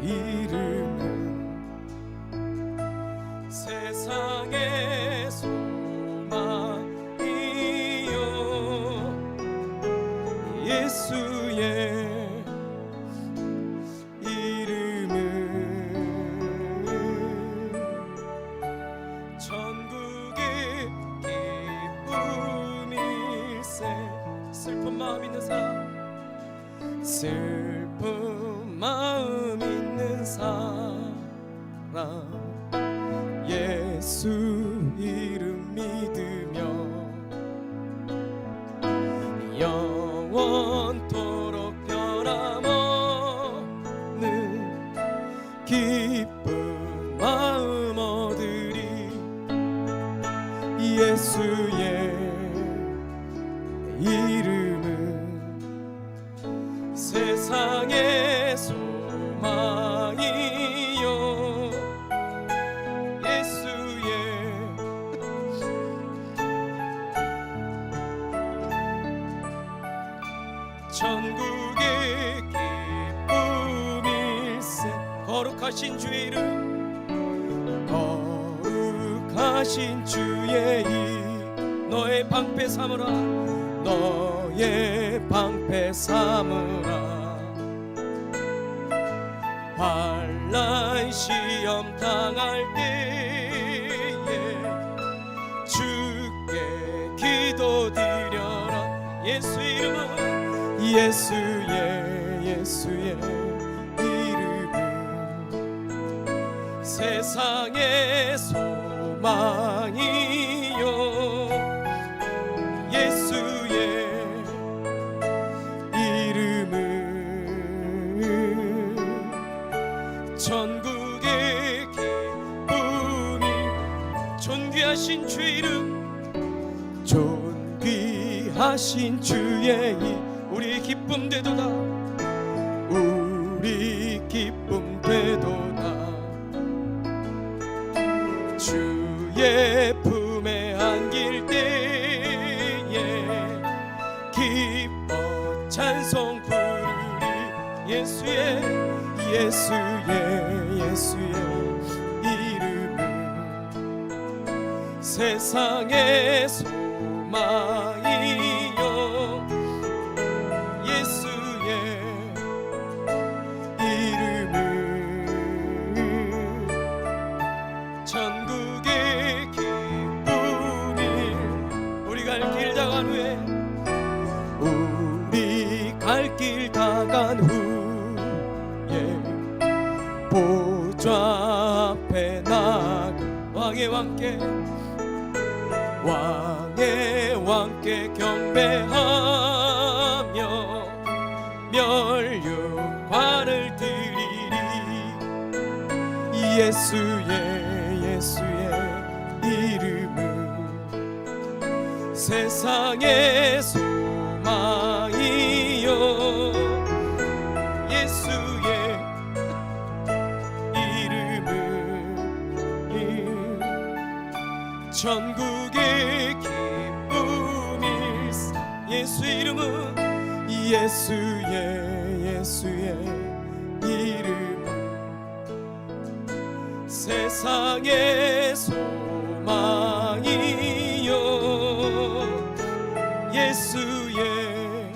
이름은 세상의 소망이요 예수의 이름은 천국의 기쁨일세. 슬픈 마음 있는 사람, 슬픈 마음 있는 사람, 예수 이름 믿으며 영원토록 변함없는 기쁜 마음 얻으리. 예수의 이름은 세상의 소망이요 예수의 천국의 기쁨일세. 거룩하신 주의 이름, 거룩하신 주의 이름, 너의 방패 삼으라, 너의 방패 삼으라. 환난 시험 당할 때에 주께 기도드려라. 예수 이름은 예수의 이름은 세상의 소망이요 예수의 이름은 천국의 기쁨이. 존귀하신 주의 이름, 존귀하신 주의 이름, 우리 기쁨 되도다, 우리 기쁨 되도다. 주의 품에 안길 때에 기뻐 찬송 부르리. 예수의 이름은 세상의 소망이요 예수의 이름은 천국의 기쁨일. 우리 갈 길 다간 후에, 우리 갈 길 다간 후에 보좌 앞에 나가 왕의 왕께 경배하며 멸류관을 드리리. 예수의 이름은 세상의 소망이요 예수의 이름은 천국의 기쁨일세. 예수 이름은 예수의 이름은 세상의 소망이요 예수의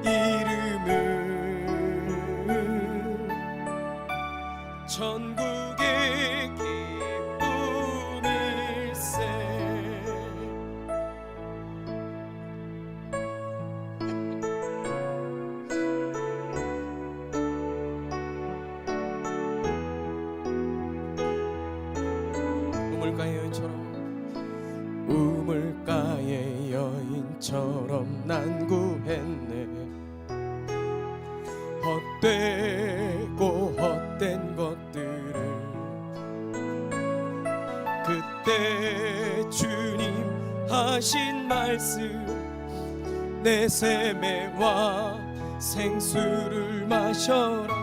이름은 천국의 기쁨일세. 우물가의 여인처럼 난구했네. 헛된 것들을 그때 주님 하신 말씀, 내 샘에와 생수를 마셔라.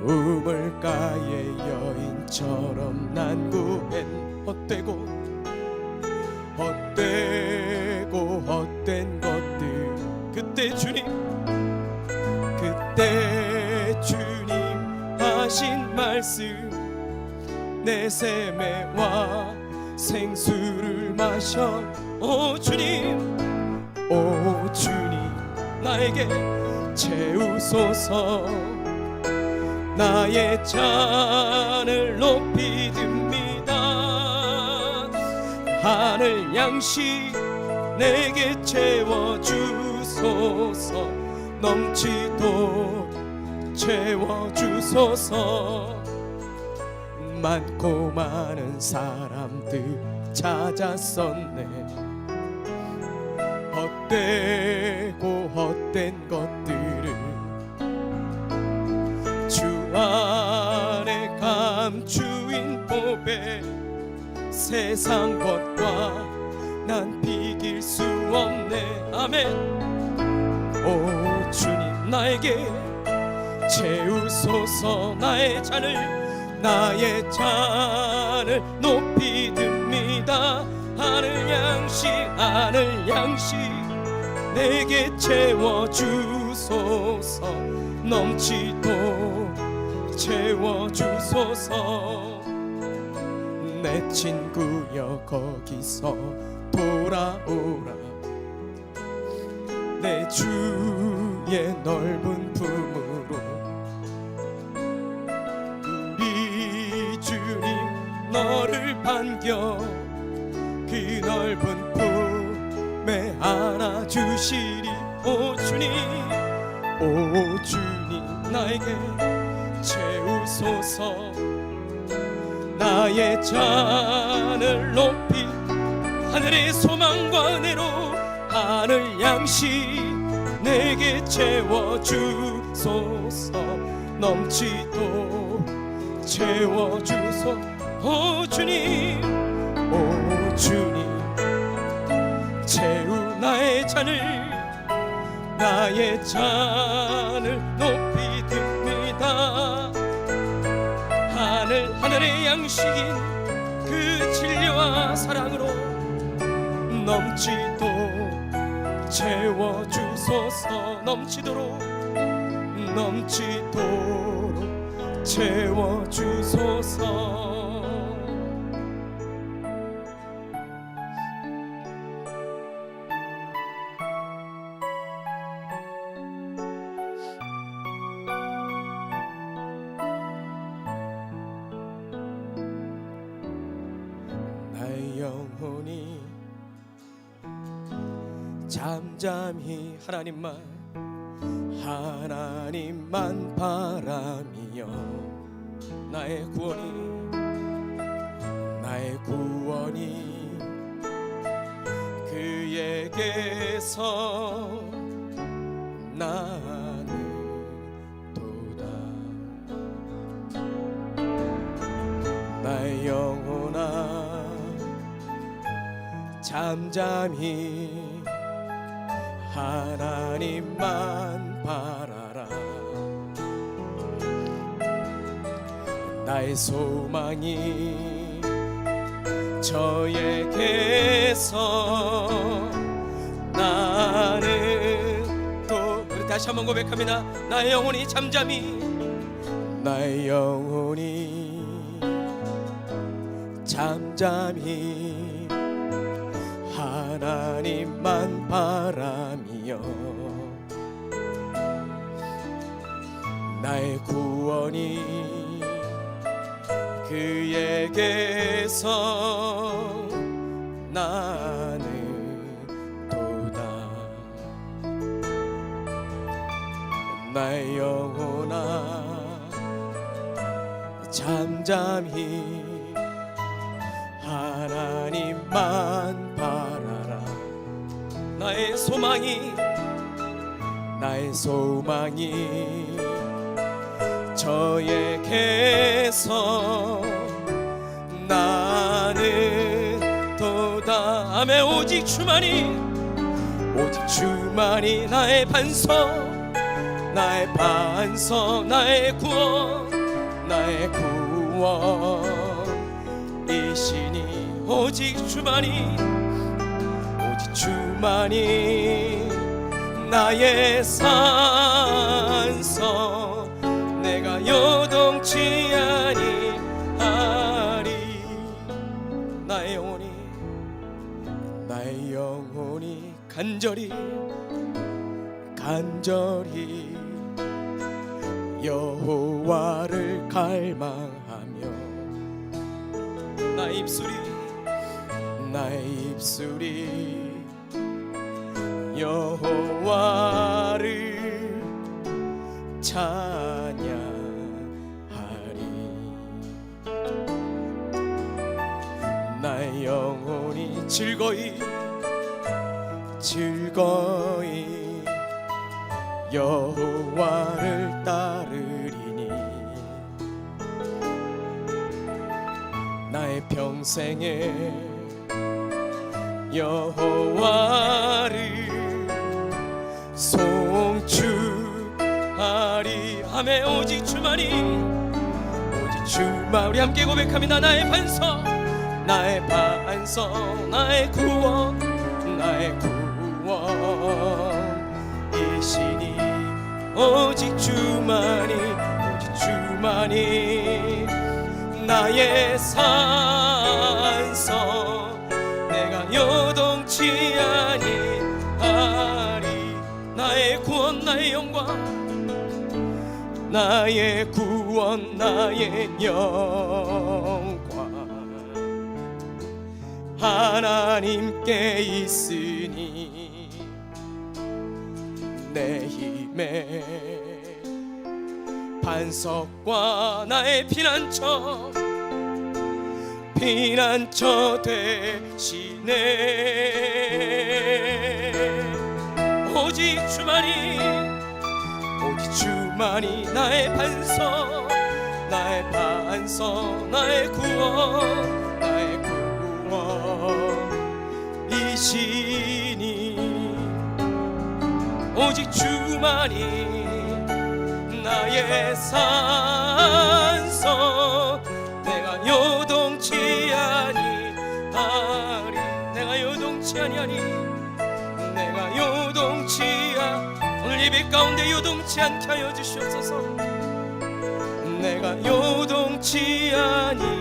우물가의 여인처럼 난구했네. 헛된 것들 그때 그때 주님 하신 말씀 내 샘에 와 생수를 마셔. 오 주님 나에게 채우소서. 나의 잔을 높이 듭니다. 하늘 양식 내게 채워주소서. 넘치도록 채워주소서. 많고 많은 사람들 찾았었네. 헛되고 헛된 것들을 주 안에 감추인 보배. 세상 것과 난 비길 수 없네. 아멘. 오 주님 나에게 채우소서. 나의 잔을 높이 듭니다. 하늘 양식 내게 채워주소서. 넘치도록 채워주소서. 내 친구여 거기서 돌아오라. 내 주의 넓은 품으로. 우리 주님 너를 반겨 그 넓은 품에 안아주시리. 오 주님 나에게 채우소서. 나의 잔을 높이 하늘의 소망과 은혜로 하늘 양식 내게 채워주소서. 넘치도록 채워주소서. 오 주님 채우 나의 잔을 높이 듭니다. 하늘의 양식인 그 진리와 사랑으로 넘치도록 채워주소서. 넘치도록 채워주소서. 나의 영혼이 잠잠히 하나님만 바라며 나의 구원이 그에게서 나는 도다. 나의 영혼아 잠잠히 하나님만 바라라. 나의 소망이 저에게서 나는 또 우리 다시 한번 고백합니다. 나의 영혼이 잠잠히 하나님만 바라며 나의 구원이 그에게서 나는 도다. 나의 영혼아 잠잠히 하나님만 바라라. 나의 소망이 저에게서 나는 도다. 아멘. 오직 주만이 나의 반석 나의 구원이시니. 오직 주만이 나의 산성 내가 요동치 아니하리. 나의 영혼이 간절히 여호와를 갈망하며 나의 입술이 여호와를 찬양하리. 나의 영혼이 즐거이 여호와를 따르리니 나의 평생에 여호와를 송축하리. 아멘. 오직 주만이 우리 함께 고백합니다. 나의 반석 나의 구원이시니 오직 주만이 나의 산성 내가 요동치 아니하리. 나의 구원 나의 영광 나의 구원 나의 영광 하나님께 있으니 내 힘의 반석과 나의 피난처 되시네. 오직 주만이 나의 반석 나의 구원이시니 오직 주만이 나의 산성 내가 요동치 아니하리. 오늘 예배 가운데 요동치 않게 하여 주시옵소서. 내가 요동치 아니하리.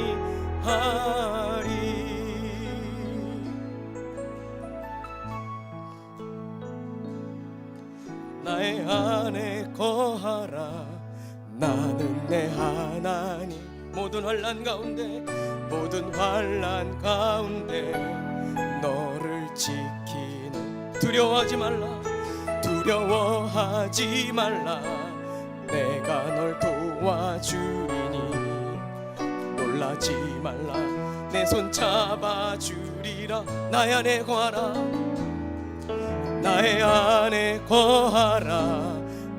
나의 안에 거하라. 나는 내 하나님. 모든 환난 가운데 너를 지키는 두려워하지 말라. 내가 널 도와주리니 놀라지 말라. 내 손 잡아주리라. 나의 안에 거하라.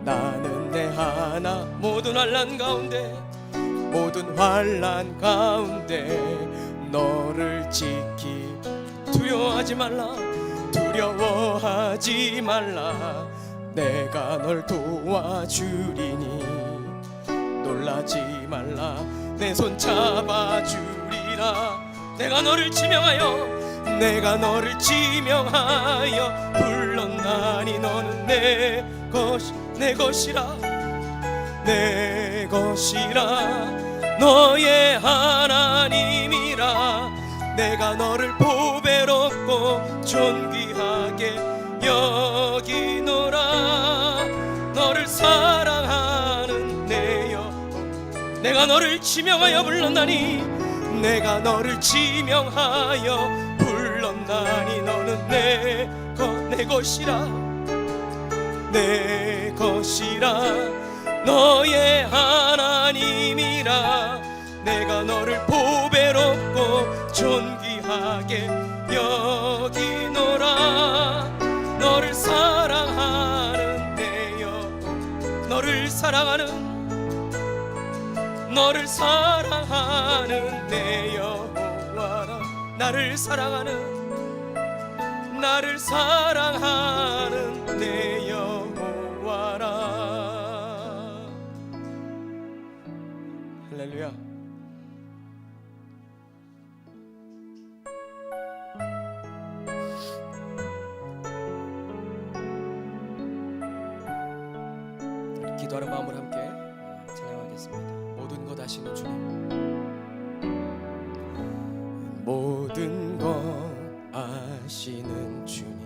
나는 내 하나. 모든 환난 가운데 너를 지키. 두려워하지 말라. 내가 널 도와주리니 놀라지 말라. 내 손 잡아주리라. 내가 너를 지명하여 불렀나니 너는 내 것이라. 너의 하나님이라. 내가 너를 보배롭고 존귀하게 여기노라. 너를 사랑하는 내 영혼. 내가 너를 지명하여 불렀나니 너는 내 것이라. 너의 하나님이라. 내가 너를 보배롭고 존귀하게 여기노라. 너를 사랑하는 내 영혼. 너를 사랑하는 내 여호와라. 나를 사랑하는 내 여호와라. 할렐루야. 기도하는 마음으로 함께 찬양하겠습니다. 모든 것 아시는 주님, 모든 것 아시는 주님,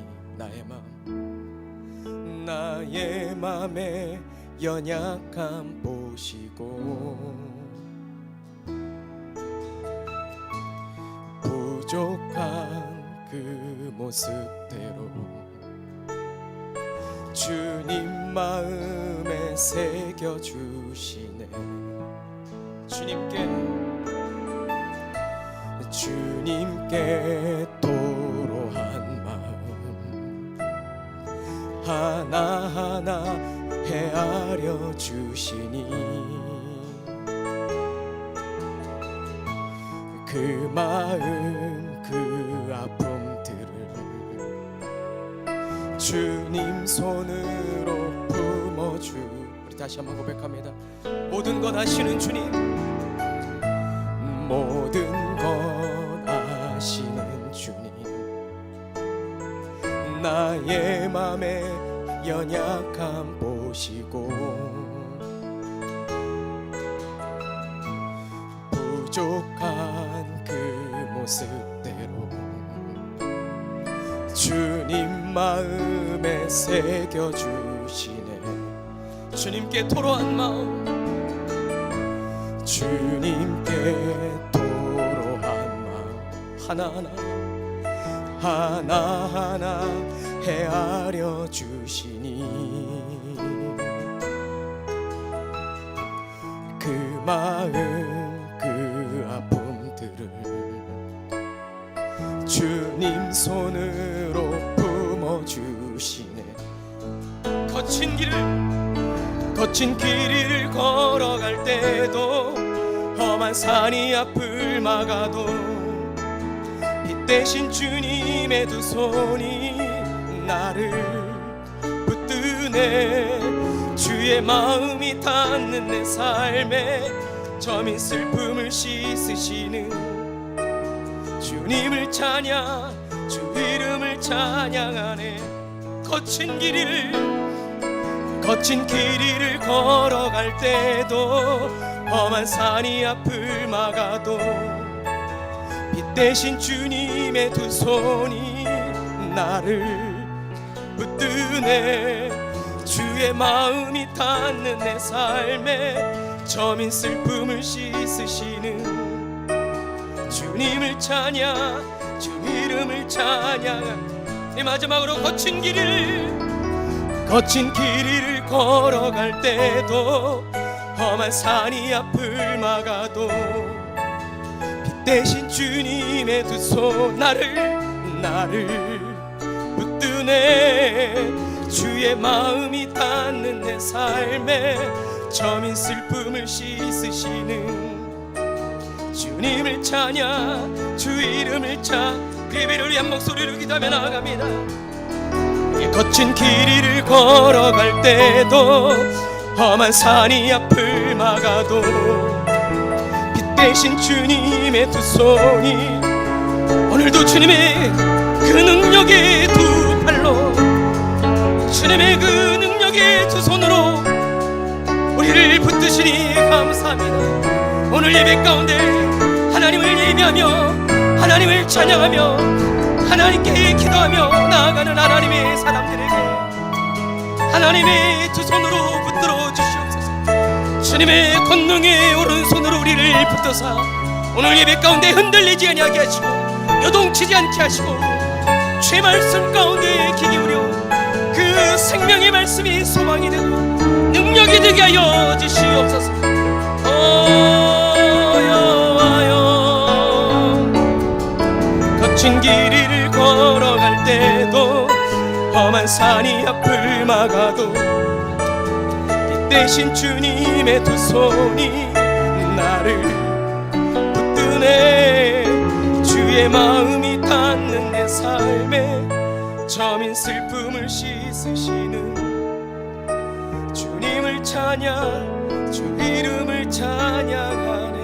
나의 맘의 연약함 보시고 부족한 그 모습대로 주님 마음에 새겨주시네. 주님께 토로한 마음 하나하나 헤아려 주시니 그 마음 그 아픔들을 주님 손으로 품어주. 우리 다시 한번 고백합니다. 모든 것 아시는 주님, 모든 것 아시는 주님, 나의 맘에 연약함 보시고 부족한 그 모습대로 주님 마음에 새겨주시네. 주님께 토로한 마음, 주님께 토로한 마음 하나하나 헤아려 주시니 그 마음 그 아픔들을 주님 손으로 품어주시네. 거친 길을 걸어갈 때도 험한 산이 앞을 막아도 빛 대신 주님의 두 손이 나를 붙드네. 주의 마음이 닿는 내 삶에 저민 슬픔을 씻으시는 주님을 찬양, 주 이름을 찬양하네. 거친 길을 걸어갈 때도 험한 산이 앞을 막아도 빛 대신 주님의 두 손이 나를 붙드네. 주의 마음이 닿는 내 삶에 저민 슬픔을 씻으시는 주님을 찬양, 주 이름을 찬양. 네, 마지막으로 거친 길을 걸어갈 때도 험한 산이 앞을 막아도 빛 대신 주님의 두 손 나를 붙드네. 주의 마음이 닿는 내 삶에 저민 슬픔을 씻으시는 주님을 찬양, 주 이름을 찬양. 그 예배를 위한 목소리를 기도하며 나아갑니다. 거친 길을 걸어갈 때도 험한 산이 앞을 막아도 빛 대신 주님의 두 손이 오늘도 주님의 그 능력의 두 팔로 주님의 그 능력의 두 손으로 우리를 붙드시니 감사합니다. 오늘 예배 가운데 하나님을 예배하며 하나님을 찬양하며 하나님께 기도하며 나아가는 하나님의 사람들에게 하나님의 두 손으로 붙들어 주시옵소서. 주님의 권능의 오른손으로 우리를 붙드사 오늘 예배 가운데 흔들리지 아니하게 하시고 요동치지 않게 하시고 주의 말씀 가운데 귀 기울여 그 생명의 말씀이 소망이 되고 능력이 되게 하여 주시옵소서. 거친 길을 걸어갈 때도 험한 산이 앞을 막아도 빛 대신 주님의 두 손이 나를 붙드네. 주의 마음이 닿는 내 삶에 저민 슬픔을 씻으시는 주님을 찬양, 주 이름을 찬양하네.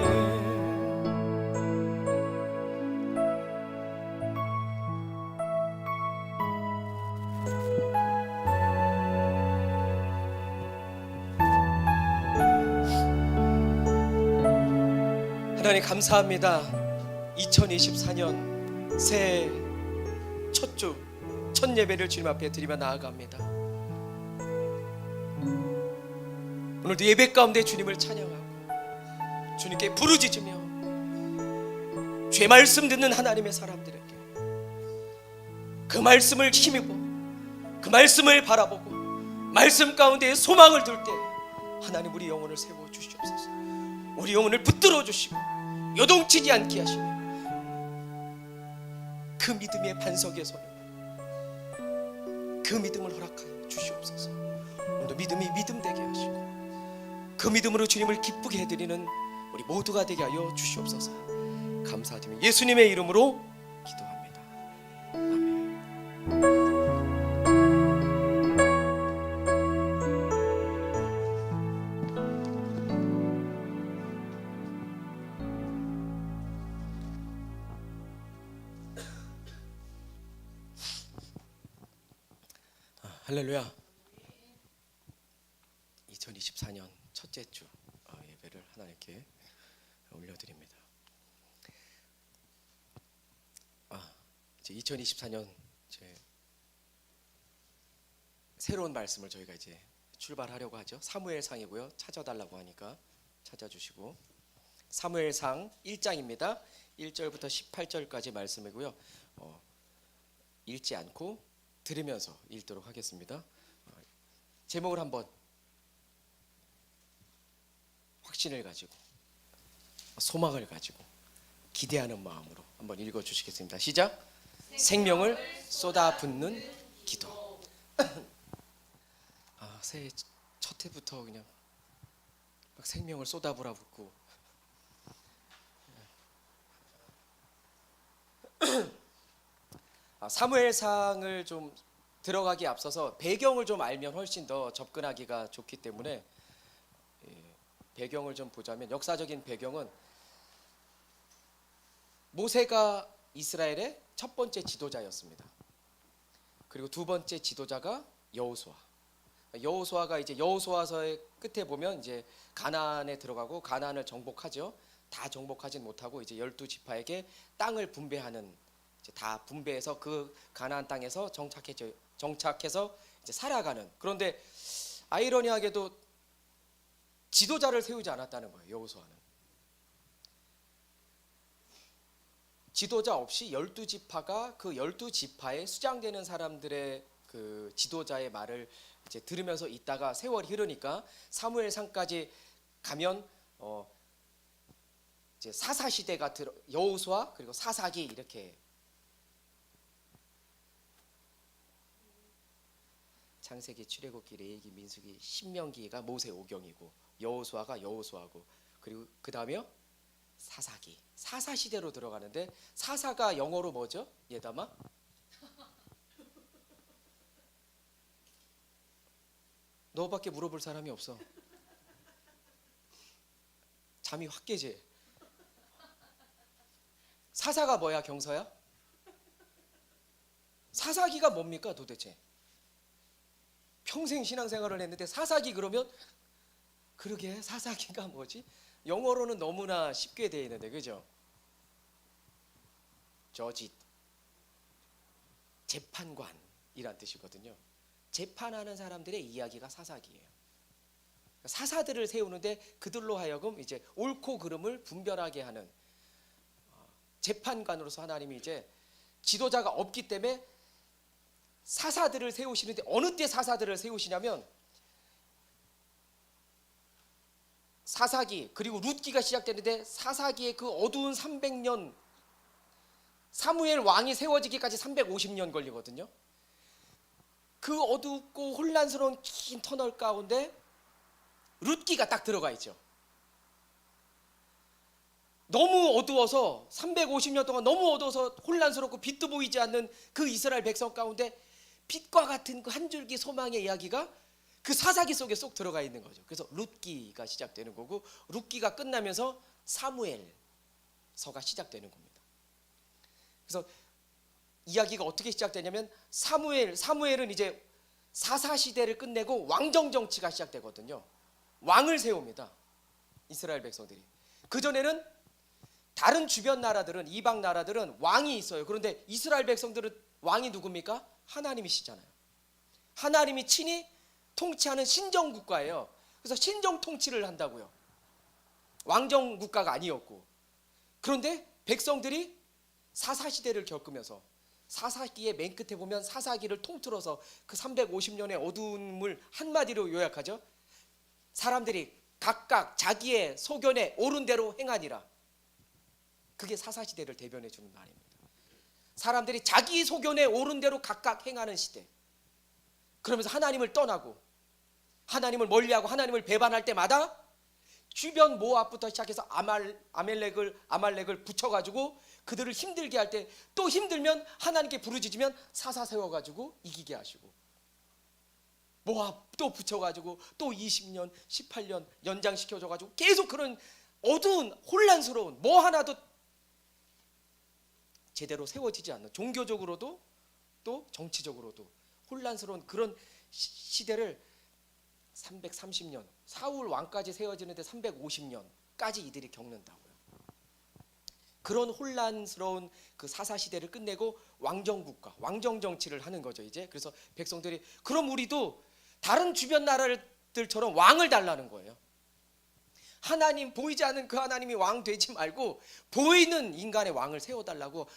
하나님 감사합니다. 2024년 새해 첫 주, 첫 예배를 주님 앞에 드리며 나아갑니다. 오늘도 예배 가운데 주님을 찬양하고 주님께 부르짖으며 죄 말씀 듣는 하나님의 사람들에게 그 말씀을 힘입어 그 말씀을 바라보고 말씀 가운데 소망을 둘 때 하나님 우리 영혼을 세워 주시옵소서. 우리 영혼을 붙들어 주시고 요동치지 않게 하시며 그 믿음의 반석에 서는 그 믿음을 허락하여 주시옵소서. 오늘도 믿음이 믿음 되게 하시고 그 믿음으로 주님을 기쁘게 해드리는 우리 모두가 되게 하여 주시옵소서. 감사드리며 예수님의 이름으로 기도합니다. 아멘. 할렐루야. 2024년 첫째 주 예배를 하나님께 올려드립니다. 이제 2024년 새로운 말씀을 저희가 이제 출발하려고 하죠. 사무엘상이고요. 찾아달라고 하니까 찾아주시고 사무엘상 1장입니다. 1절부터 18절까지 말씀이고요. 읽지 않고 들으면서 읽도록 하겠습니다. 제목을 한번 확신을 가지고 소망을 가지고 기대하는 마음으로 한번 읽어주시겠습니다. 시작. 생명을 쏟아붓는 기도. 새해 첫 해부터 그냥 막 생명을 쏟아부어붓고 사무엘상을 좀 들어가기에 앞서서 배경을 좀 알면 훨씬 더 접근하기가 좋기 때문에 배경을 좀 보자면 역사적인 배경은 모세가 이스라엘의 첫 번째 지도자였습니다. 그리고 두 번째 지도자가 여호수아. 여호수아가 이제 여호수아서의 끝에 보면 이제 가나안에 들어가고 가나안을 정복하죠. 다 정복하진 못하고 이제 12지파에게 땅을 분배하는 다 분배해서 그 가나안 땅에서 정착해서 이제 살아가는. 그런데 아이러니하게도 지도자를 세우지 않았다는 거예요. 여호수아는 지도자 없이 12지파가 그 12지파에 수장되는 사람들의 그 지도자의 말을 이제 들으면서 있다가 세월이 흐르니까 사무엘상까지 가면 이제 사사 시대가 여호수아 그리고 사사기 이렇게 창세기, 출애굽기, 레위기, 민수기, 신명기가 모세 오경이고 여호수아가 여호수아고 그리고 그 다음에요 사사기, 사사 시대로 들어가는데 사사가 영어로 뭐죠? 예담아? 너밖에 물어볼 사람이 없어. 잠이 확 깨지. 사사가 뭐야 경서야? 사사기가 뭡니까 도대체? 평생 신앙생활을 했는데 사사기 그러면 그러게 사사기가 뭐지? 영어로는 너무나 쉽게 되어 있는데 그죠? 저짓 재판관이란 뜻이거든요. 재판하는 사람들의 이야기가 사사기예요. 사사들을 세우는데 그들로 하여금 이제 옳고 그름을 분별하게 하는 재판관으로서 하나님이 이제 지도자가 없기 때문에 사사들을 세우시는데 어느 때 사사들을 세우시냐면 사사기 그리고 룻기가 시작되는데 사사기의 그 어두운 300년 사무엘 왕이 세워지기까지 350년 걸리거든요. 그 어둡고 혼란스러운 긴 터널 가운데 룻기가 딱 들어가 있죠. 너무 어두워서 350년 동안 너무 어두워서 혼란스럽고 빛도 보이지 않는 그 이스라엘 백성 가운데 빛과 같은 그 한 줄기 소망의 이야기가 그 사사기 속에 쏙 들어가 있는 거죠. 그래서 룻기가 시작되는 거고 룻기가 끝나면서 사무엘서가 시작되는 겁니다. 그래서 이야기가 어떻게 시작되냐면 사무엘은 이제 사사 시대를 끝내고 왕정 정치가 시작되거든요. 왕을 세웁니다. 이스라엘 백성들이. 그 전에는 다른 주변 나라들은, 이방 나라들은 왕이 있어요. 그런데 이스라엘 백성들은 왕이 누굽니까? 하나님이시잖아요. 하나님이 친히 통치하는 신정 국가예요. 그래서 신정 통치를 한다고요. 왕정 국가가 아니었고. 그런데 백성들이 사사시대를 겪으면서, 사사기의 맨 끝에 보면 사사기를 통틀어서 그 350년의 어두움을 한마디로 요약하죠. 사람들이 각각 자기의 소견에 옳은 대로 행하니라. 그게 사사시대를 대변해 주는 말입니다. 사람들이 자기 소견에 옳은 대로 각각 행하는 시대. 그러면서 하나님을 떠나고 하나님을 멀리하고 하나님을 배반할 때마다 주변 모압부터 시작해서 아말렉을 붙여가지고 그들을 힘들게 할 때, 또 힘들면 하나님께 부르짖으면 사사 세워가지고 이기게 하시고, 모압 또 붙여가지고 또 20년 18년 연장시켜줘가지고 계속 그런 어두운 혼란스러운, 뭐 하나도 제대로 세워지지 않는, 종교적으로도 또 정치적으로도 혼란스러운 그런 시대를 330년, 사울 왕까지 세워지는데 350년까지 이들이 겪는다고요. 그런 혼란스러운 그 사사 시대를 끝내고 왕정 국가, 왕정 정치를 하는 거죠, 이제. 그래서 백성들이, 그럼 우리도 다른 주변 나라들처럼 왕을 달라는 거예요. 하나님, 보이지 않는 그 하나님이 왕 되지 말고 보이는 인간의 왕을 세워달라고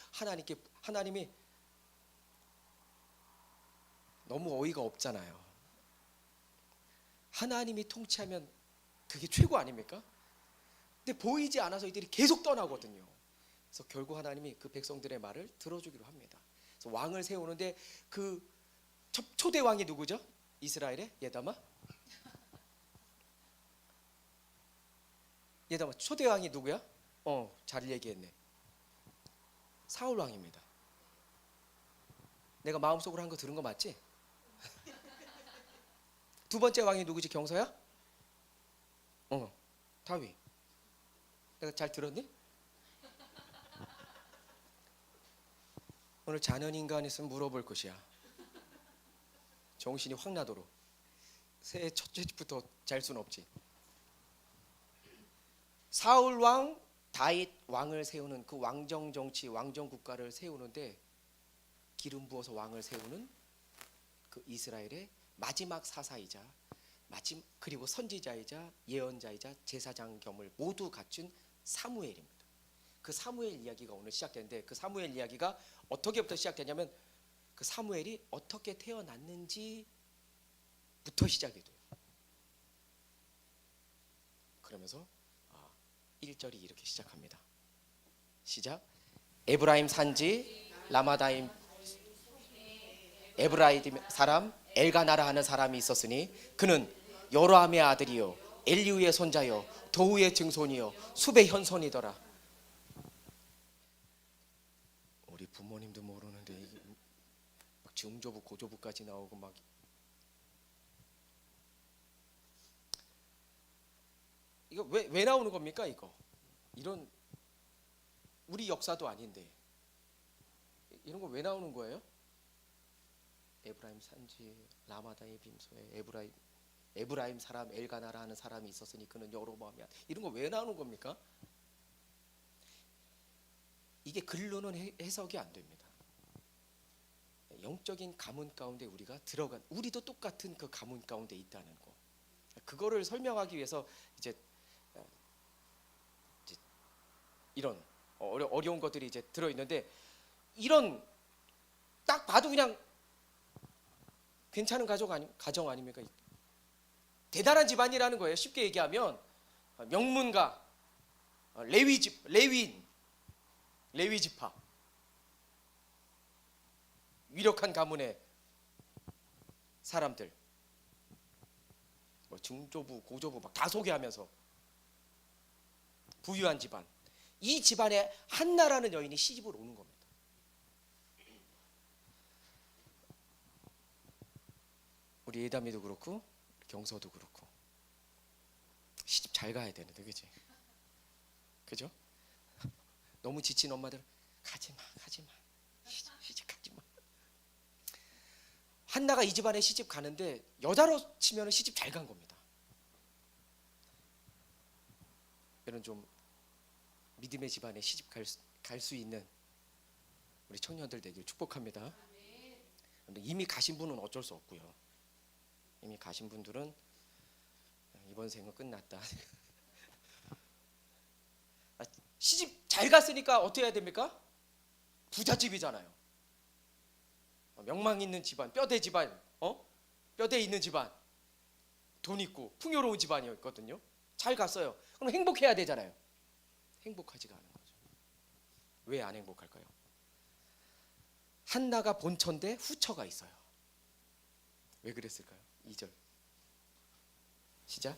하나님이, 너무 어이가 없잖아요. 하나님이 통치하면 그게 최고 아닙니까? 근데 보이지 않아서 이들이 계속 떠나거든요. 그래서 결국 하나님이 그 백성들의 말을 들어주기로 합니다. 그래서 왕을 세우는데 그 초대 왕이 누구죠? 이스라엘의 예다마? 예다마 초대 왕이 누구야? 잘 얘기했네. 사울 왕입니다. 내가 마음속으로 한 거 들은 거 맞지? 두 번째 왕이 누구지? 경서야? 다윗. 내가 잘 들었니? 오늘 자연인간 있으면 물어볼 것이야. 정신이 확 나도록. 새해 첫째 집부터 잘 수는 없지. 사울 왕, 다윗 왕을 세우는 그 왕정 정치, 왕정 국가를 세우는데 기름 부어서 왕을 세우는 그 이스라엘의 마지막 사사이자 그리고 선지자이자 예언자이자 제사장 겸을 모두 갖춘 사무엘입니다. 그 사무엘 이야기가 오늘 시작되는데, 그 사무엘 이야기가 어떻게부터 시작되냐면 그 사무엘이 어떻게 태어났는지부터 시작이 돼요. 그러면서 1절이 이렇게 시작합니다. 시작. 에브라임 산지 라마다임 에브라임 사람 엘가나라 하는 사람이 있었으니 그는 여로함의 아들이요 엘리우의 손자요 도후의 증손이요 숲의 현손이더라. 우리 부모님도 모르는데 이게 막 중조부 고조부까지 나오고 막. 이거 왜 나오는 겁니까? 이런 우리 역사도 아닌데 이런 거 왜 나오는 거예요? 에브라임 산지 라마다의 빔소에 에브라임 사람 엘가나라 하는 사람이 있었으니 그는 여로보암이야. 이런 거 왜 나오는 겁니까? 이게 글로는 해석이 안 됩니다. 영적인 가문 가운데 우리가 우리도 똑같은 그 가문 가운데 있다는 거. 그거를 설명하기 위해서 이제 이런 어려운 것들이 이제 들어 있는데, 이런 딱 봐도 그냥 괜찮은 가정 아닙니까? 대단한 집안이라는 거예요. 쉽게 얘기하면 명문가, 레위 지파, 위력한 가문의 사람들, 중조부, 고조부 막 다 소개하면서 부유한 집안. 이 집안에 한나라는 여인이 시집을 오는 겁니다. 우리 예담이도 그렇고 경서도 그렇고 시집 잘 가야 되는데, 그죠? 너무 지친 엄마들 가지마 시집 가지마. 한나가 이 집안에 시집 가는데 여자로 치면 시집 잘 간 겁니다. 이런 좀 믿음의 집안에 시집 갈 수 있는 우리 청년들 되길 축복합니다. 근데 이미 가신 분은 어쩔 수 없고요. 이미 가신 분들은 이번 생은 끝났다. 시집 잘 갔으니까 어떻게 해야 됩니까? 부잣집이잖아요. 명망 있는 집안, 뼈대 집안, 뼈대 있는 집안, 돈 있고 풍요로운 집안이었거든요. 잘 갔어요. 그럼 행복해야 되잖아요. 행복하지가 않은 거죠. 왜 안 행복할까요? 한나가 본처인데 후처가 있어요. 왜 그랬을까요? 2절 시작.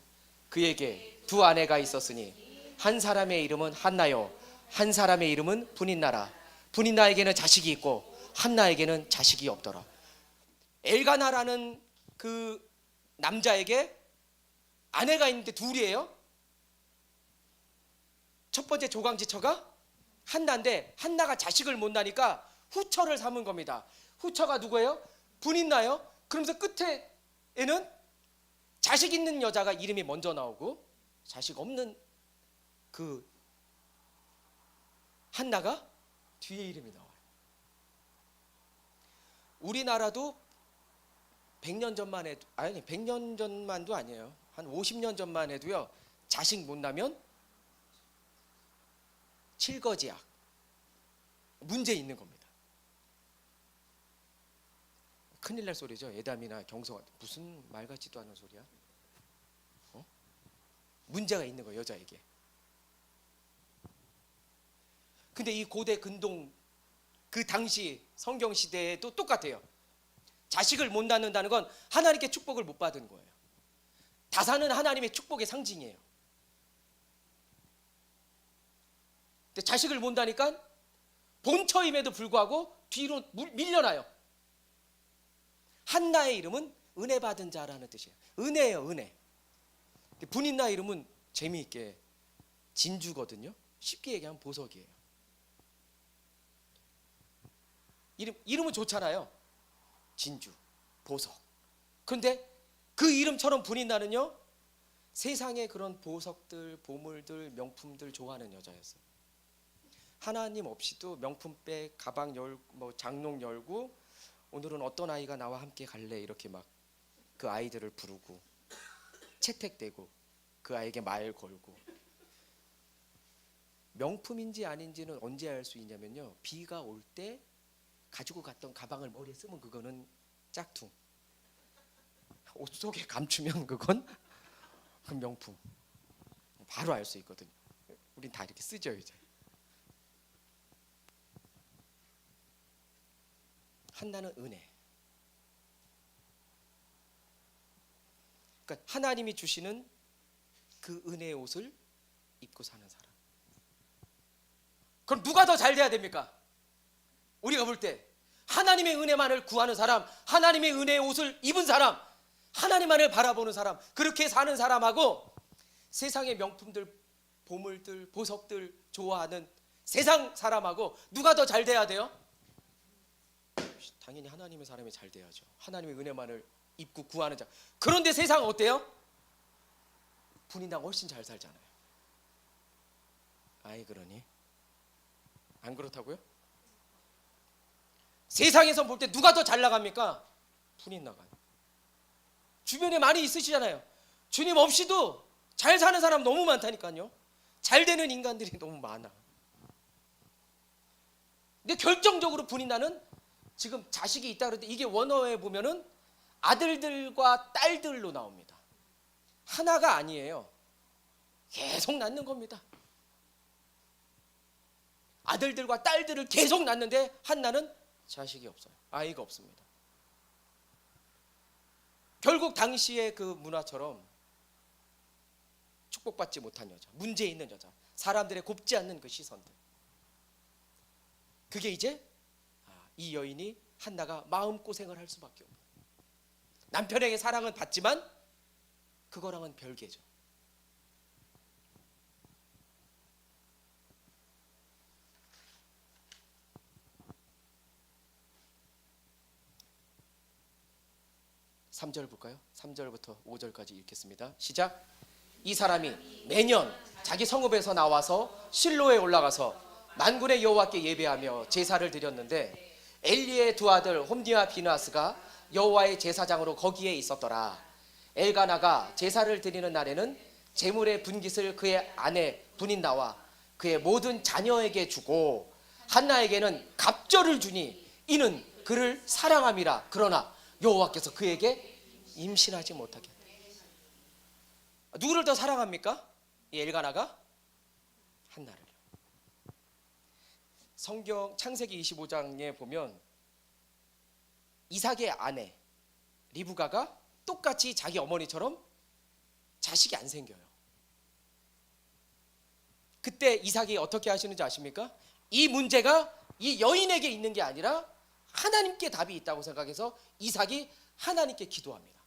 그에게 두 아내가 있었으니 한 사람의 이름은 한나요, 한 사람의 이름은 분인나라. 분인나에게는 자식이 있고 한나에게는 자식이 없더라. 엘가나라는 그 남자에게 아내가 있는데 둘이에요. 첫 번째 조강지처가 한나인데 한나가 자식을 못 낳으니까 후처를 삼은 겁니다. 후처가 누구예요? 분인나요. 그러면서 끝에는 자식 있는 여자가 이름이 먼저 나오고 자식 없는 그 한나가 뒤에 이름이 나와요. 우리나라도 100년 전만 해도, 아니 100년 전만도 아니에요. 한 50년 전만 해도요, 자식 못 낳으면 칠거지약, 문제 있는 겁니다. 큰일 날 소리죠. 예담이나 경성, 무슨 말 같지도 않은 소리야. 문제가 있는 거예요, 여자에게. 근데 이 고대 근동 그 당시 성경 시대에도 똑같아요. 자식을 못 낳는다는 건 하나님께 축복을 못 받은 거예요. 다산은 하나님의 축복의 상징이에요. 근데 자식을 못 낳으니까 본처임에도 불구하고 뒤로 밀려나요. 한나의 이름은 은혜 받은 자라는 뜻이에요. 은혜예요, 은혜. 분인나 이름은 재미있게 진주거든요. 쉽게 얘기하면 보석이에요. 이름은 좋잖아요. 진주, 보석. 그런데 그 이름처럼 분인나는요, 세상에 그런 보석들, 보물들, 명품들 좋아하는 여자였어요. 하나님 없이도 명품백, 가방 장롱 열고 오늘은 어떤 아이가 나와 함께 갈래 이렇게 막 그 아이들을 부르고 채택되고 그 아이에게 말 걸고. 명품인지 아닌지는 언제 알 수 있냐면요, 비가 올 때 가지고 갔던 가방을 머리에 쓰면 그거는 짝퉁. 옷 속에 감추면 그건 명품. 바로 알 수 있거든요. 우린 다 이렇게 쓰죠 이제. 한나는 은혜. 그러니까 하나님이 주시는 그 은혜의 옷을 입고 사는 사람. 그럼 누가 더 잘 돼야 됩니까? 우리가 볼 때 하나님의 은혜만을 구하는 사람, 하나님의 은혜의 옷을 입은 사람, 하나님만을 바라보는 사람, 그렇게 사는 사람하고 세상의 명품들, 보물들, 보석들 좋아하는 세상 사람하고 누가 더 잘 돼야 돼요? 당연히 하나님의 사람이 잘 돼야죠. 하나님의 은혜만을 입고 구하는 자. 그런데 세상은 어때요? 분인나가 훨씬 잘 살잖아요. 아이 그러니? 안 그렇다고요? 세상에서 볼 때 누가 더 잘 나갑니까? 분인나가. 주변에 많이 있으시잖아요. 주님 없이도 잘 사는 사람 너무 많다니까요. 잘 되는 인간들이 너무 많아. 근데 결정적으로 분인나는 지금 자식이 있다 그러는데 이게 원어에 보면은 아들들과 딸들로 나옵니다. 하나가 아니에요. 계속 낳는 겁니다. 아들들과 딸들을 계속 낳는데 한나는 자식이 없어요. 아이가 없습니다. 결국 당시의 그 문화처럼 축복받지 못한 여자, 문제 있는 여자, 사람들의 곱지 않는 그 시선들. 그게 이제 이 여인이 한나가 마음고생을 할 수밖에 없어요. 남편에게 사랑은 받지만 그거랑은 별개죠. (3절) 볼까요? 3절부터 5절까지 읽겠습니다. 시작. 이 사람이 매년 자기 성읍에서 나와서 실로에 올라가서 만군의 여호와께 예배하며 제사를 드렸는데 엘리의 두 아들 홈니와 비느하스가 여호와의 제사장으로 거기에 있었더라. 엘가나가 제사를 드리는 날에는 제물의 분깃을 그의 아내 분인나와 그의 모든 자녀에게 주고 한나에게는 갑절을 주니 이는 그를 사랑함이라. 그러나 여호와께서 그에게 임신하지 못하게. 누구를 더 사랑합니까? 이 엘가나가 한나를. 성경 창세기 25장에 보면 이삭의 아내 리브가가 똑같이 자기 어머니처럼 자식이 안 생겨요. 그때 이삭이 어떻게 하시는지 아십니까? 이 문제가 이 여인에게 있는 게 아니라 하나님께 답이 있다고 생각해서 이삭이 하나님께 기도합니다.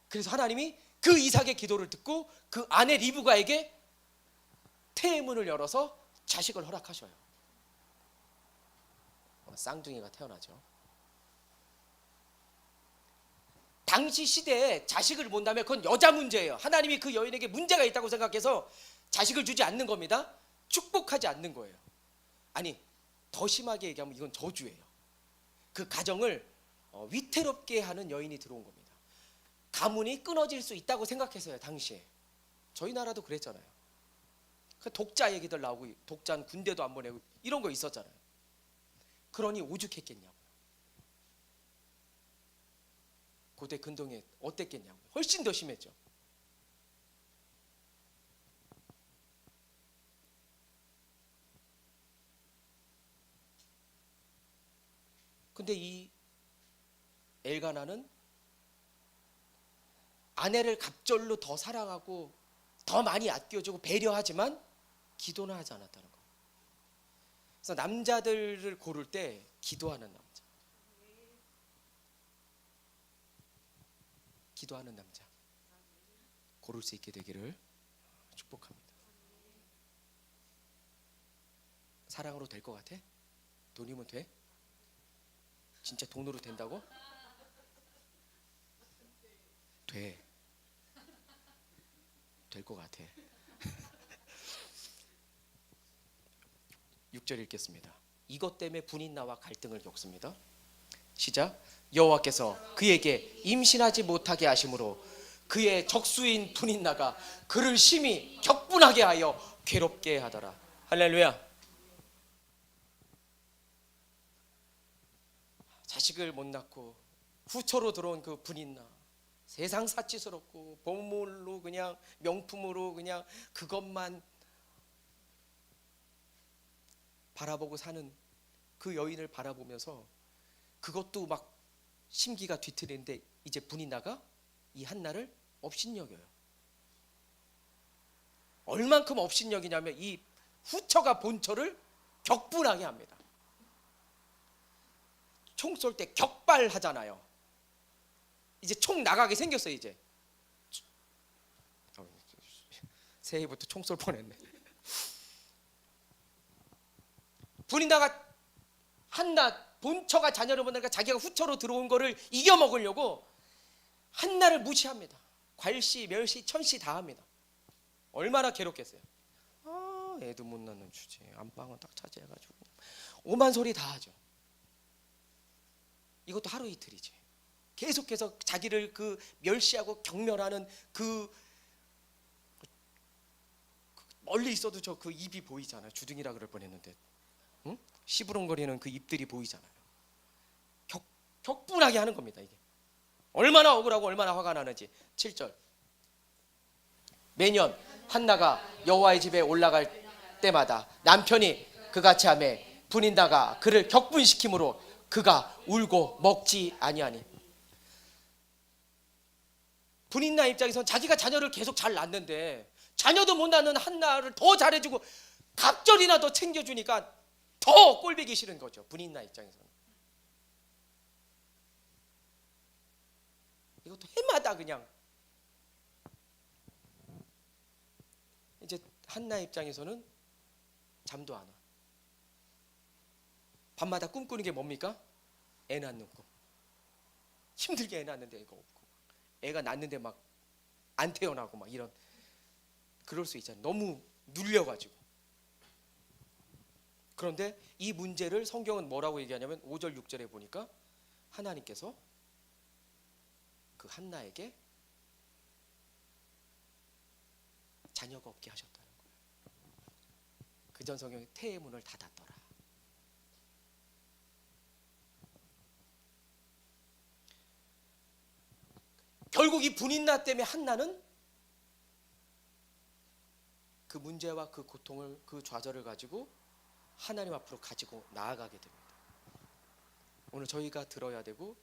그래서 하나님이 그 이삭의 기도를 듣고 그 아내 리브가에게 태문을 열어서 자식을 허락하셔요. 쌍둥이가 태어나죠. 당시 시대에 자식을 못 낳으면 그건 여자 문제예요. 하나님이 그 여인에게 문제가 있다고 생각해서 자식을 주지 않는 겁니다. 축복하지 않는 거예요. 아니, 더 심하게 얘기하면 이건 저주예요. 그 가정을 위태롭게 하는 여인이 들어온 겁니다. 가문이 끊어질 수 있다고 생각해서요. 당시에 저희 나라도 그랬잖아요. 그 독자 얘기들 나오고 독자는 군대도 안 보내고 이런 거 있었잖아요. 그러니 오죽했겠냐고요. 고대 근동에 어땠겠냐고요. 훨씬 더 심했죠. 근데 이 엘가나는 아내를 갑절로 더 사랑하고 더 많이 아껴주고 배려하지만 기도는 하지 않았다는 거. 그래서 남자들을 고를 때 기도하는 남자, 기도하는 남자 고를 수 있게 되기를 축복합니다. 사랑으로 될 것 같아? 돈이면 돼? 진짜 돈으로 된다고? 돼. 될 것 같아. 6절 읽겠습니다. 이것 때문에 분인나와 갈등을 겪습니다. 시작. 여호와께서 그에게 임신하지 못하게 하심으로 그의 적수인 분인나가 그를 심히 격분하게 하여 괴롭게 하더라. 할렐루야. 자식을 못 낳고 후처로 들어온 그 분인나, 세상 사치스럽고 보물로 그냥 명품으로 그냥 그것만 바라보고 사는 그 여인을 바라보면서 그것도 막 심기가 뒤틀리는데 이제 분인나가 이 한나를 업신여겨요. 얼만큼 업신여기냐면 이 후처가 본처를 격분하게 합니다. 총 쏠 때 격발하잖아요. 이제 총 나가게 생겼어요. 이제 새해부터 총 쏠 뻔했네. 분인나가 한나 본처가 자녀를 못 낳으니까 자기가 후처로 들어온 거를 이겨 먹으려고 한나를 무시합니다. 괄시, 멸시, 천시 다 합니다. 얼마나 괴롭겠어요. 애도 못 낳는 주제, 안방은 딱 차지해가지고 오만 소리 다 하죠. 이것도 하루 이틀이지. 계속해서 자기를 그 멸시하고 경멸하는 그 멀리 있어도 저 그 입이 보이잖아요. 주둥이라 그럴 뻔했는데, 응? 시부렁거리는 그 입들이 보이잖아요. 격분하게 하는 겁니다. 이게 얼마나 억울하고 얼마나 화가 나는지. 7절. 매년 한나가 여호와의 집에 올라갈 때마다 남편이 그같이 하매 분인나가 그를 격분시키므로 그가 울고 먹지 아니하니. 분인나 입장에선 자기가 자녀를 계속 잘 낳는데 자녀도 못 낳는 한나를 더 잘해주고 갑절이나 더 챙겨주니까 더 꼴보기 싫은 거죠. 분인나 입장에서는. 이것도 해마다 그냥. 이제 한나 입장에서는 잠도 안 와. 밤마다 꿈꾸는 게 뭡니까? 애 낳는 꿈. 힘들게 애 낳는데 애가 없고 애가 낳는데 막 안 태어나고 막 이런, 그럴 수 있잖아요. 너무 눌려가지고. 그런데 이 문제를 성경은 뭐라고 얘기하냐면 5절 6절에 보니까 하나님께서 그 한나에게 자녀가 없게 하셨다는 거예요. 그전 성경에 태의 문을 닫았더라. 결국 이 분인나 때문에 한나는 그 문제와 그 고통을, 그 좌절을 가지고 하나님 앞으로 가지고 나아가게 됩니다. 오늘 저희가 들어야 되고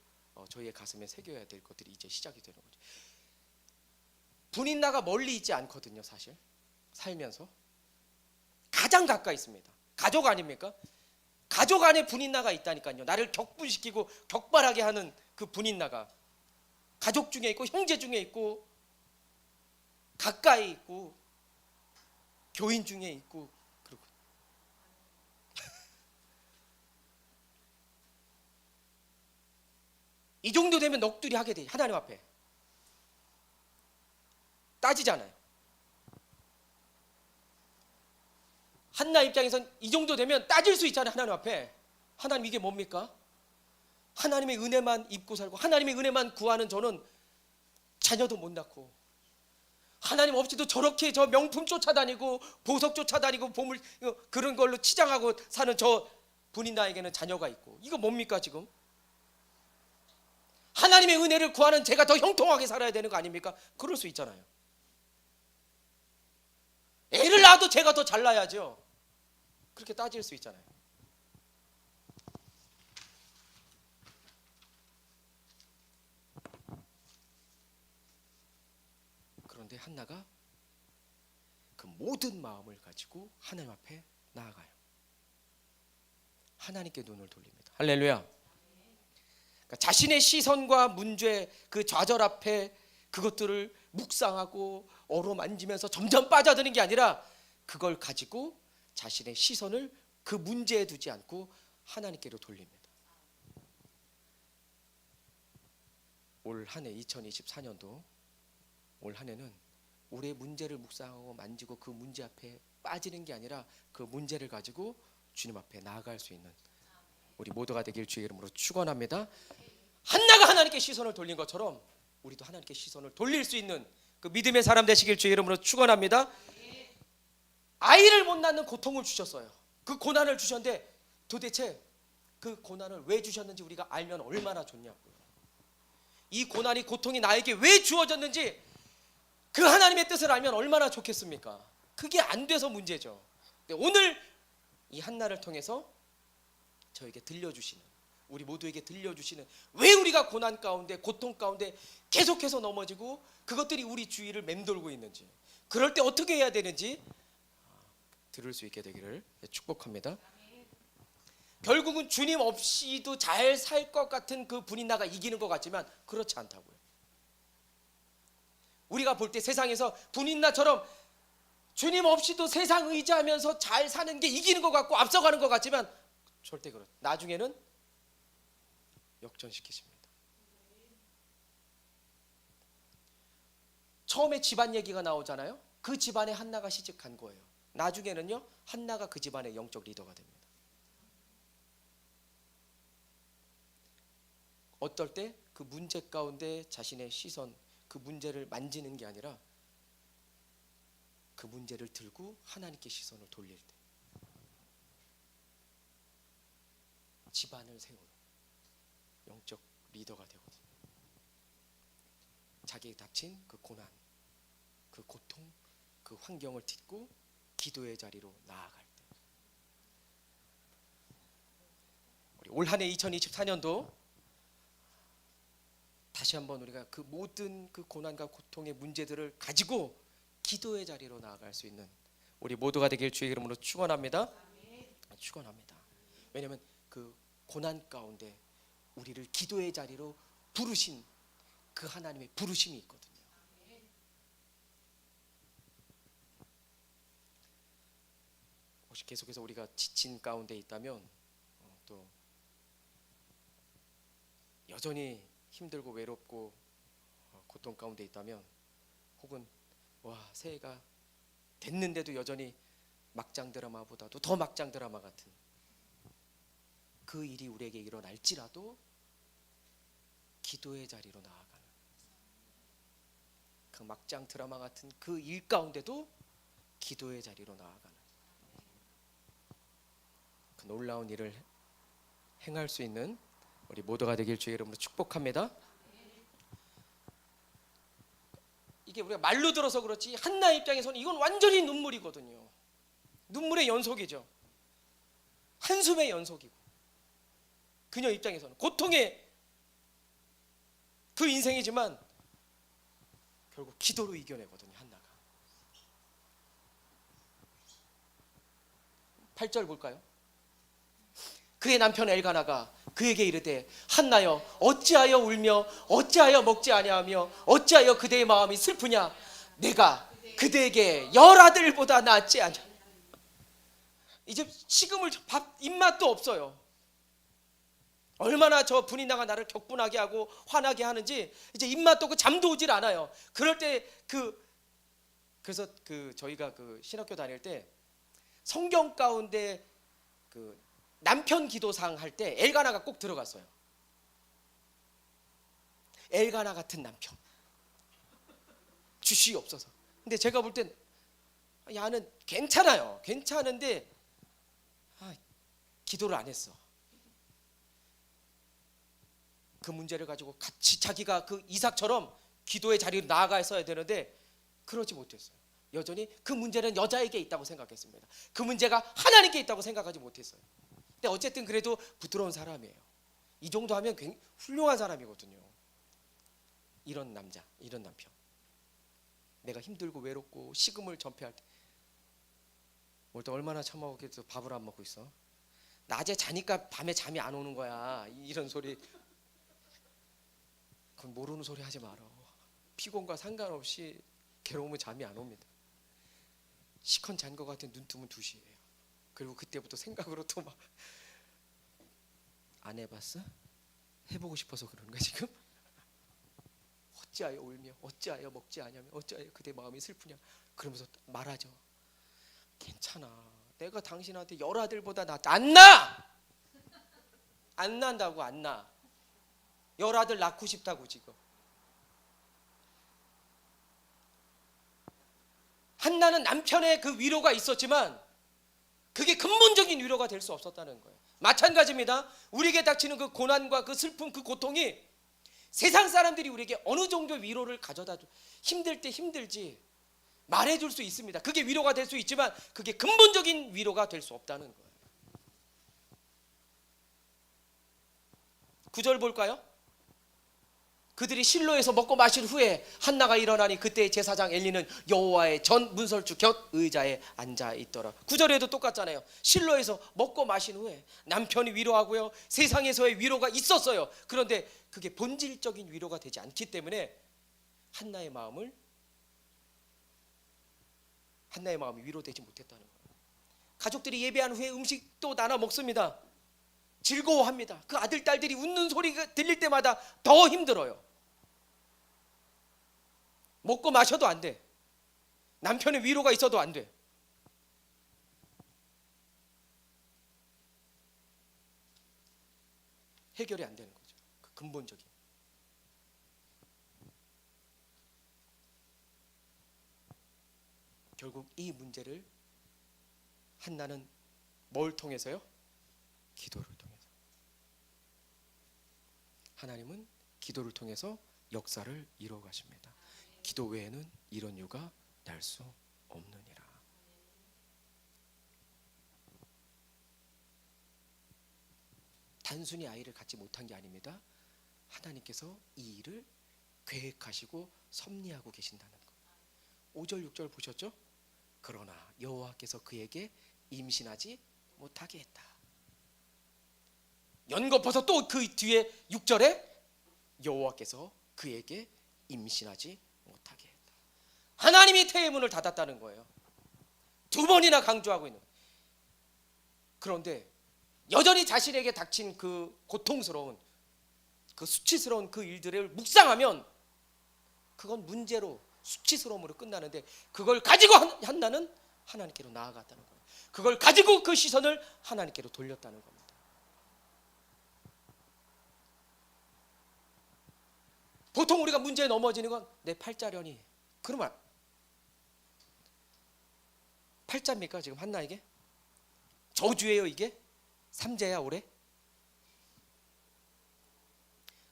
저희의 가슴에 새겨야 될 것들이 이제 시작이 되는 거죠. 분인나가 멀리 있지 않거든요. 사실 살면서 가장 가까이 있습니다. 가족 아닙니까? 가족 안에 분인나가 있다니까요. 나를 격분시키고 격발하게 하는 그 분인나가 가족 중에 있고 형제 중에 있고 가까이 있고 교인 중에 있고 그러고 이 정도 되면 넋두리 하게 돼. 하나님 앞에 따지잖아요. 한나 입장에선 이 정도 되면 따질 수 있잖아요. 하나님 앞에. 하나님 이게 뭡니까? 하나님의 은혜만 입고 살고 하나님의 은혜만 구하는 저는 자녀도 못 낳고 하나님 없이도 저렇게 저 명품 쫓아다니고 보석 쫓아다니고 보물 그런 걸로 치장하고 사는 저 분인나에게는 자녀가 있고 이거 뭡니까 지금? 하나님의 은혜를 구하는 제가 더 형통하게 살아야 되는 거 아닙니까? 그럴 수 있잖아요. 애를 낳아도 제가 더 잘나야죠. 그렇게 따질 수 있잖아요. 그런데 한나가 그 모든 마음을 가지고 하나님 앞에 나아가요. 하나님께 눈을 돌립니다. 할렐루야. 그러니까 자신의 시선과 문제, 그 좌절 앞에 그것들을 묵상하고 어루만지면서 점점 빠져드는 게 아니라 그걸 가지고 자신의 시선을 그 문제에 두지 않고 하나님께로 돌립니다. 올 한 해 2024년도 올 한 해는 우리의 문제를 묵상하고 만지고 그 문제 앞에 빠지는 게 아니라 그 문제를 가지고 주님 앞에 나아갈 수 있는 우리 모두가 되길 주의 이름으로 축원합니다. 한나가 하나님께 시선을 돌린 것처럼 우리도 하나님께 시선을 돌릴 수 있는 그 믿음의 사람 되시길 주의 이름으로 축원합니다. 아이를 못 낳는 고통을 주셨어요. 그 고난을 주셨는데 도대체 그 고난을 왜 주셨는지 우리가 알면 얼마나 좋냐고요. 이 고난이 고통이 나에게 왜 주어졌는지 그 하나님의 뜻을 알면 얼마나 좋겠습니까? 그게 안 돼서 문제죠. 근데 오늘 이 한나를 통해서 저에게 들려주시는, 우리 모두에게 들려주시는, 왜 우리가 고난 가운데 고통 가운데 계속해서 넘어지고 그것들이 우리 주위를 맴돌고 있는지, 그럴 때 어떻게 해야 되는지 들을 수 있게 되기를 축복합니다. 결국은 주님 없이도 잘 살 것 같은 그 분인나가 이기는 것 같지만 그렇지 않다고요. 우리가 볼 때 세상에서 분인나처럼 주님 없이도 세상 의지하면서 잘 사는 게 이기는 것 같고 앞서가는 것 같지만 절대 그렇죠. 나중에는 역전시키십니다. 처음에 집안 얘기가 나오잖아요. 그 집안에 한나가 시집간 거예요. 나중에는요 한나가 그 집안의 영적 리더가 됩니다. 어떨 때 그 문제 가운데 자신의 시선, 그 문제를 만지는 게 아니라 그 문제를 들고 하나님께 시선을 돌릴 때 집안을 세우는 영적 리더가 되거든요. 자기에 닥친 그 고난, 그 고통, 그 환경을 딛고 기도의 자리로 나아갈 때 우리 올 한 해 2024년도 다시 한번 우리가 그 모든 그 고난과 고통의 문제들을 가지고 기도의 자리로 나아갈 수 있는 우리 모두가 되길 주의 이름으로 축원합니다. 축원합니다. 왜냐하면 그 고난 가운데 우리를 기도의 자리로 부르신 그 하나님의 부르심이 있거든요. 혹시 계속해서 우리가 지친 가운데 있다면 또 여전히 힘들고 외롭고 고통 가운데 있다면, 혹은 와, 새해가 됐는데도 여전히 막장 드라마보다도 더 막장 드라마 같은 그 일이 우리에게 일어날지라도 기도의 자리로 나아가는, 그 막장 드라마 같은 그 일 가운데도 기도의 자리로 나아가는 그 놀라운 일을 행할 수 있는 우리 모두가 되길 주의 이름으로 축복합니다. 이게 우리가 말로 들어서 그렇지 한나 입장에서는 이건 완전히 눈물이거든요. 눈물의 연속이죠. 한숨의 연속이고, 그녀 입장에서는 고통의 그 인생이지만 결국 기도로 이겨내거든요, 한나가. 8절 볼까요? 그의 남편 엘가나가 그에게 이르되 한나여 어찌하여 울며 어찌하여 먹지 아니하며 어찌하여 그대의 마음이 슬프냐? 내가 그대에게 10아들보다 낫지 않냐? 이제 식음을 밥 입맛도 없어요. 얼마나 저 분이나가 나를 격분하게 하고 화나게 하는지 이제 입맛도 없고 잠도 오질 않아요. 그럴 때 그래서 저희가 신학교 다닐 때 성경 가운데 남편 기도상 할 때 엘가나가 꼭 들어갔어요. 엘가나 같은 남편 주시옵소서. 근데 제가 볼 땐 야는 괜찮아요. 괜찮은데 기도를 안 했어. 그 문제를 가지고 같이 자기가 그 이삭처럼 기도의 자리로 나아가야 되는데 그러지 못했어요. 여전히 그 문제는 여자에게 있다고 생각했습니다. 그 문제가 하나님께 있다고 생각하지 못했어요. 근데 어쨌든 그래도 부드러운 사람이에요. 이 정도 하면 굉장히 훌륭한 사람이거든요. 이런 남자, 이런 남편. 내가 힘들고 외롭고 식음을 전폐할 때 올 때 얼마나 참아오겠어. 밥을 안 먹고 있어. 낮에 자니까 밤에 잠이 안 오는 거야. 이런 소리. 그건 모르는 소리 하지 마라. 피곤과 상관없이 괴로우면 잠이 안 옵니다. 시컨 잔 것 같은 눈 뜨면 2시예요. 그리고 그때부터 생각으로 또 막 안 해봤어? 해보고 싶어서 그러는 거야 지금? 어찌하여 울며 어찌하여 먹지 않으며 어찌하여 그대 마음이 슬프냐? 그러면서 말하죠. 괜찮아. 내가 당신한테 10아들보다 낫다. 안 나! 안 난다고. 안 나. 10아들 낳고 싶다고 지금. 한나는 남편의 그 위로가 있었지만 그게 근본적인 위로가 될 수 없었다는 거예요. 마찬가지입니다. 우리에게 닥치는 그 고난과 그 슬픔, 그 고통이 세상 사람들이 우리에게 어느 정도 위로를 가져다 줘. 힘들 때 힘들지 말해줄 수 있습니다. 그게 위로가 될 수 있지만 그게 근본적인 위로가 될 수 없다는 거예요. 9절 볼까요? 그들이 실로에서 먹고 마신 후에 한나가 일어나니 그때 제사장 엘리는 여호와의 전 문설주 곁 의자에 앉아 있더라. 9절에도 똑같잖아요. 실로에서 먹고 마신 후에 남편이 위로하고요, 세상에서의 위로가 있었어요. 그런데 그게 본질적인 위로가 되지 않기 때문에 한나의 마음이 위로되지 못했다는 거예요. 가족들이 예배한 후에 음식도 나눠 먹습니다. 즐거워합니다. 그 아들 딸들이 웃는 소리가 들릴 때마다 더 힘들어요. 먹고 마셔도 안 돼. 남편의 위로가 있어도 안 돼. 해결이 안 되는 거죠. 그 근본적인. 결국 이 문제를 한나는 뭘 통해서요? 기도를 통해서. 하나님은 기도를 통해서 역사를 이루어 가십니다. 기도 외에는 이런 유가 날 수 없느니라. 단순히 아이를 갖지 못한 게 아닙니다. 하나님께서 이 일을 계획하시고 섭리하고 계신다는 거. 5절 6절 보셨죠? 그러나 여호와께서 그에게 임신하지 못하게 했다. 연거푸서 또 그 뒤에 6절에 여호와께서 그에게 임신하지 못하게 했다. 하나님이 태의 문을 닫았다는 거예요. 2번이나 강조하고 있는 거예요. 그런데 여전히 자신에게 닥친 그 고통스러운, 그 수치스러운 그 일들을 묵상하면 그건 문제로 수치스러움으로 끝나는데, 그걸 가지고 한나는 하나님께로 나아갔다는 거예요. 그걸 가지고 그 시선을 하나님께로 돌렸다는 겁니다. 보통 우리가 문제에 넘어지는 건 내 팔자려니. 그러면 팔자입니까 지금 한나에게? 저주예요 이게? 삼재야 올해?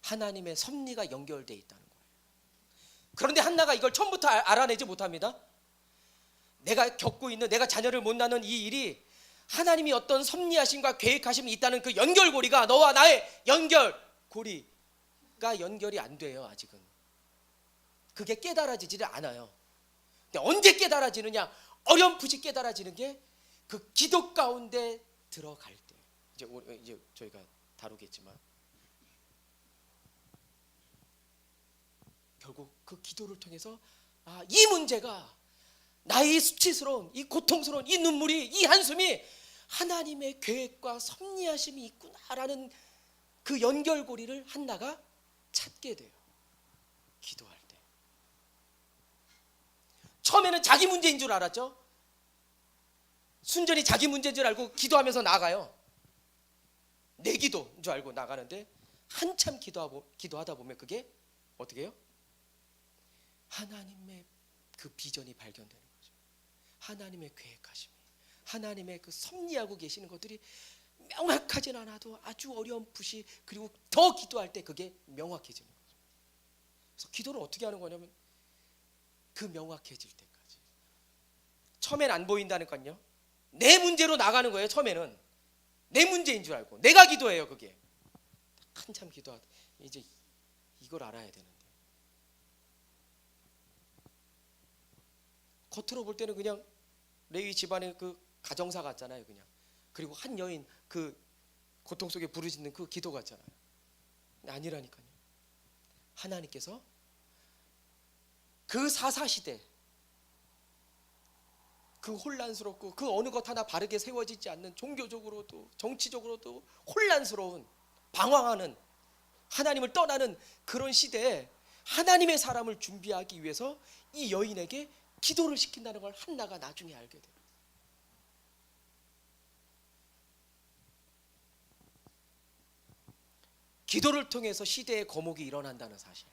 하나님의 섭리가 연결되어 있다는 거예요. 그런데 한나가 이걸 처음부터 알아내지 못합니다. 내가 겪고 있는, 내가 자녀를 못 낳는 이 일이 하나님이 어떤 섭리하심과 계획하심이 있다는 그 연결고리가, 너와 나의 연결고리가 연결이 안 돼요 아직은. 그게 깨달아지지를 않아요. 근데 언제 깨달아지느냐? 어렴풋이 깨달아지는 게 그 기도 가운데 들어갈 때. 이제 저희가 다루겠지만, 결국 그 기도를 통해서 이 문제가, 나의 수치스러운, 이 고통스러운 이 눈물이, 이 한숨이 하나님의 계획과 섭리하심이 있구나라는 그 연결고리를 한나가 찾게 돼요. 기도할 때. 처음에는 자기 문제인 줄 알았죠. 순전히 자기 문제인 줄 알고 기도하면서 나가요. 내 기도인 줄 알고 나가는데, 한참 기도하다 보면 그게 어떻게 해요? 하나님의 그 비전이 발견되는 거죠. 하나님의 계획하심이, 하나님의 그 섭리하고 계시는 것들이 명확하진 않아도 아주 어렴풋이, 그리고 더 기도할 때 그게 명확해지는 거죠. 그래서 기도를 어떻게 하는 거냐면, 그 명확해질 때까지. 처음엔 안 보인다는 건요, 내 문제로 나가는 거예요. 처음에는 내 문제인 줄 알고 내가 기도해요. 그게 한참 기도하다 이제 이걸 알아야 되는데, 겉으로 볼 때는 그냥 레위 집안의 그 가정사 같잖아요 그냥. 그리고 한 여인 그 고통 속에 부르짖는 그 기도 같잖아요. 아니라니까요. 하나님께서 그 사사시대, 그 혼란스럽고 그 어느 것 하나 바르게 세워지지 않는, 종교적으로도 정치적으로도 혼란스러운, 방황하는, 하나님을 떠나는 그런 시대에 하나님의 사람을 준비하기 위해서 이 여인에게 기도를 시킨다는 걸 한나가 나중에 알게 돼요. 기도를 통해서 시대의 거목이 일어난다는 사실.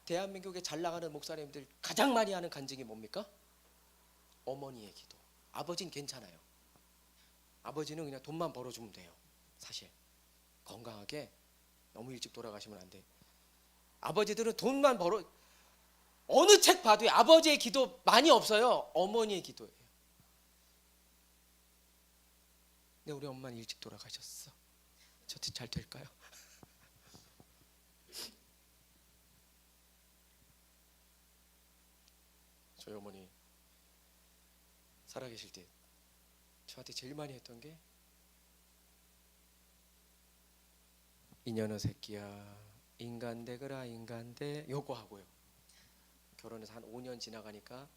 대한민국에 잘 나가는 목사님들 가장 많이 하는 간증이 뭡니까? 어머니의 기도. 아버지는 괜찮아요. 아버지는 그냥 돈만 벌어주면 돼요. 사실 건강하게 너무 일찍 돌아가시면 안 돼. 아버지들은 돈만 벌어, 어느 책 봐도 아버지의 기도 많이 없어요. 어머니의 기도예요. 근데 우리 엄마는 일찍 돌아가셨어. 저도 잘 될까요? 저희 어머니 살아계실 때 저한테 제일 많이 했던 게, 이년의 새끼야 인간 되거라 인간 돼, 요거 하고요. 결혼해서 한 5년 지나가니까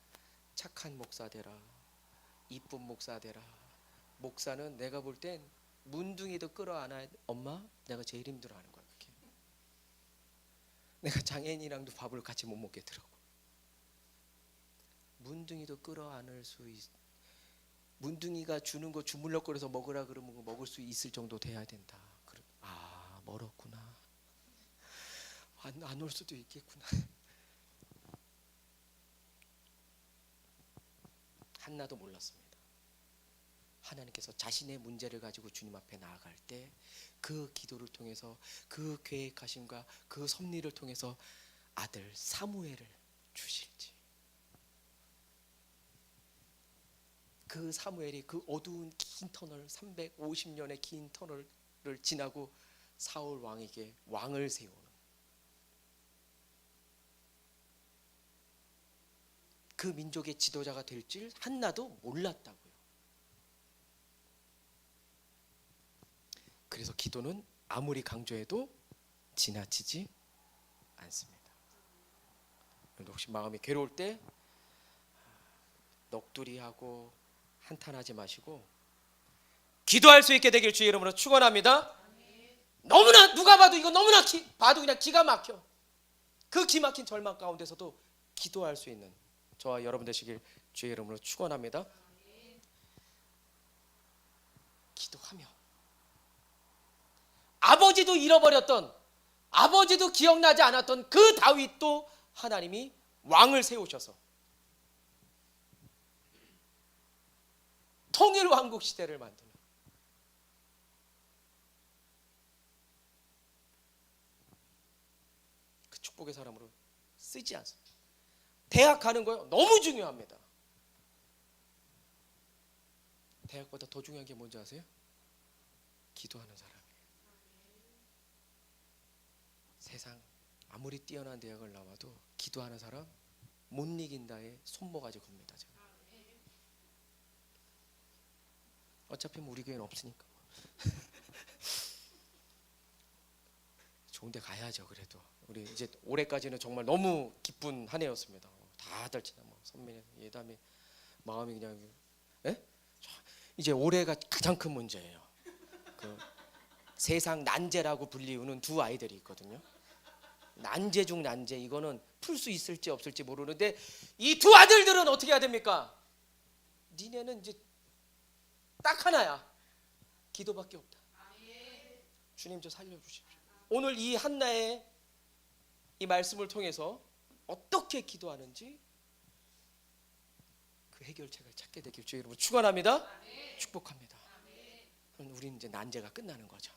착한 목사 되라, 이쁜 목사 되라. 목사는 내가 볼 땐 문둥이도 끌어안아야 돼. 엄마 내가 제일 힘들어하는 거야 그게. 내가 장애인이랑도 밥을 같이 못 먹겠더라고. 문둥이도 끌어안을 수 있, 문둥이가 주는 거 주물럭거려서 먹으라 그러면 먹을 수 있을 정도 돼야 된다. 멀었구나. 안 올 수도 있겠구나. 한나도 몰랐습니다. 하나님께서 자신의 문제를 가지고 주님 앞에 나아갈 때 그 기도를 통해서, 그 계획하심과 그 섭리를 통해서 아들 사무엘을 주실지. 그 사무엘이 그 어두운 긴 터널, 350년의 긴 터널을 지나고 사울 왕에게 왕을 세우는, 그 민족의 지도자가 될 줄 한나도 몰랐다고요. 그래서 기도는 아무리 강조해도 지나치지 않습니다. 혹시 마음이 괴로울 때 넋두리하고 한탄하지 마시고 기도할 수 있게 되길 주의 이름으로 축원합니다. 너무나 누가 봐도 이거 너무나 봐도 그냥 기가 막혀. 그 기막힌 절망 가운데서도 기도할 수 있는 저와 여러분 되시길 주의 이름으로 축원합니다. 기도하며 아버지도 잃어버렸던, 아버지도 기억나지 않았던 그 다윗도 하나님이 왕을 세우셔서 통일 왕국 시대를 만드는 그 축복의 사람으로 쓰지 않습니다. 대학 가는 거요 너무 중요합니다. 대학보다 더 중요한 게 뭔지 아세요? 기도하는 사람이에요. 세상 아무리 뛰어난 대학을 나와도 기도하는 사람 못 이긴다에 손모가지 겁니다. 제가. 어차피 우리 교회는 없으니까 좋은 데 가야죠. 그래도 우리 이제 올해까지는 정말 너무 기쁜 한 해였습니다. 다들 진짜 뭐 선배님 예담이 마음이 그냥 이제 올해가 가장 큰 문제예요. 그 세상 난제라고 불리우는 두 아이들이 있거든요. 난제 중 난제, 이거는 풀 수 있을지 없을지 모르는데 이 두 아들들은 어떻게 해야 됩니까? 니네는 이제 딱 하나야. 기도밖에 없다. 주님 저 살려주십시오. 오늘 이 한나의 이 말씀을 통해서 어떻게 기도하는지 그 해결책을 찾게 되길 주의 이름으로 축원합니다. 축복합니다. 우리는 이제 난제가 끝나는 거죠.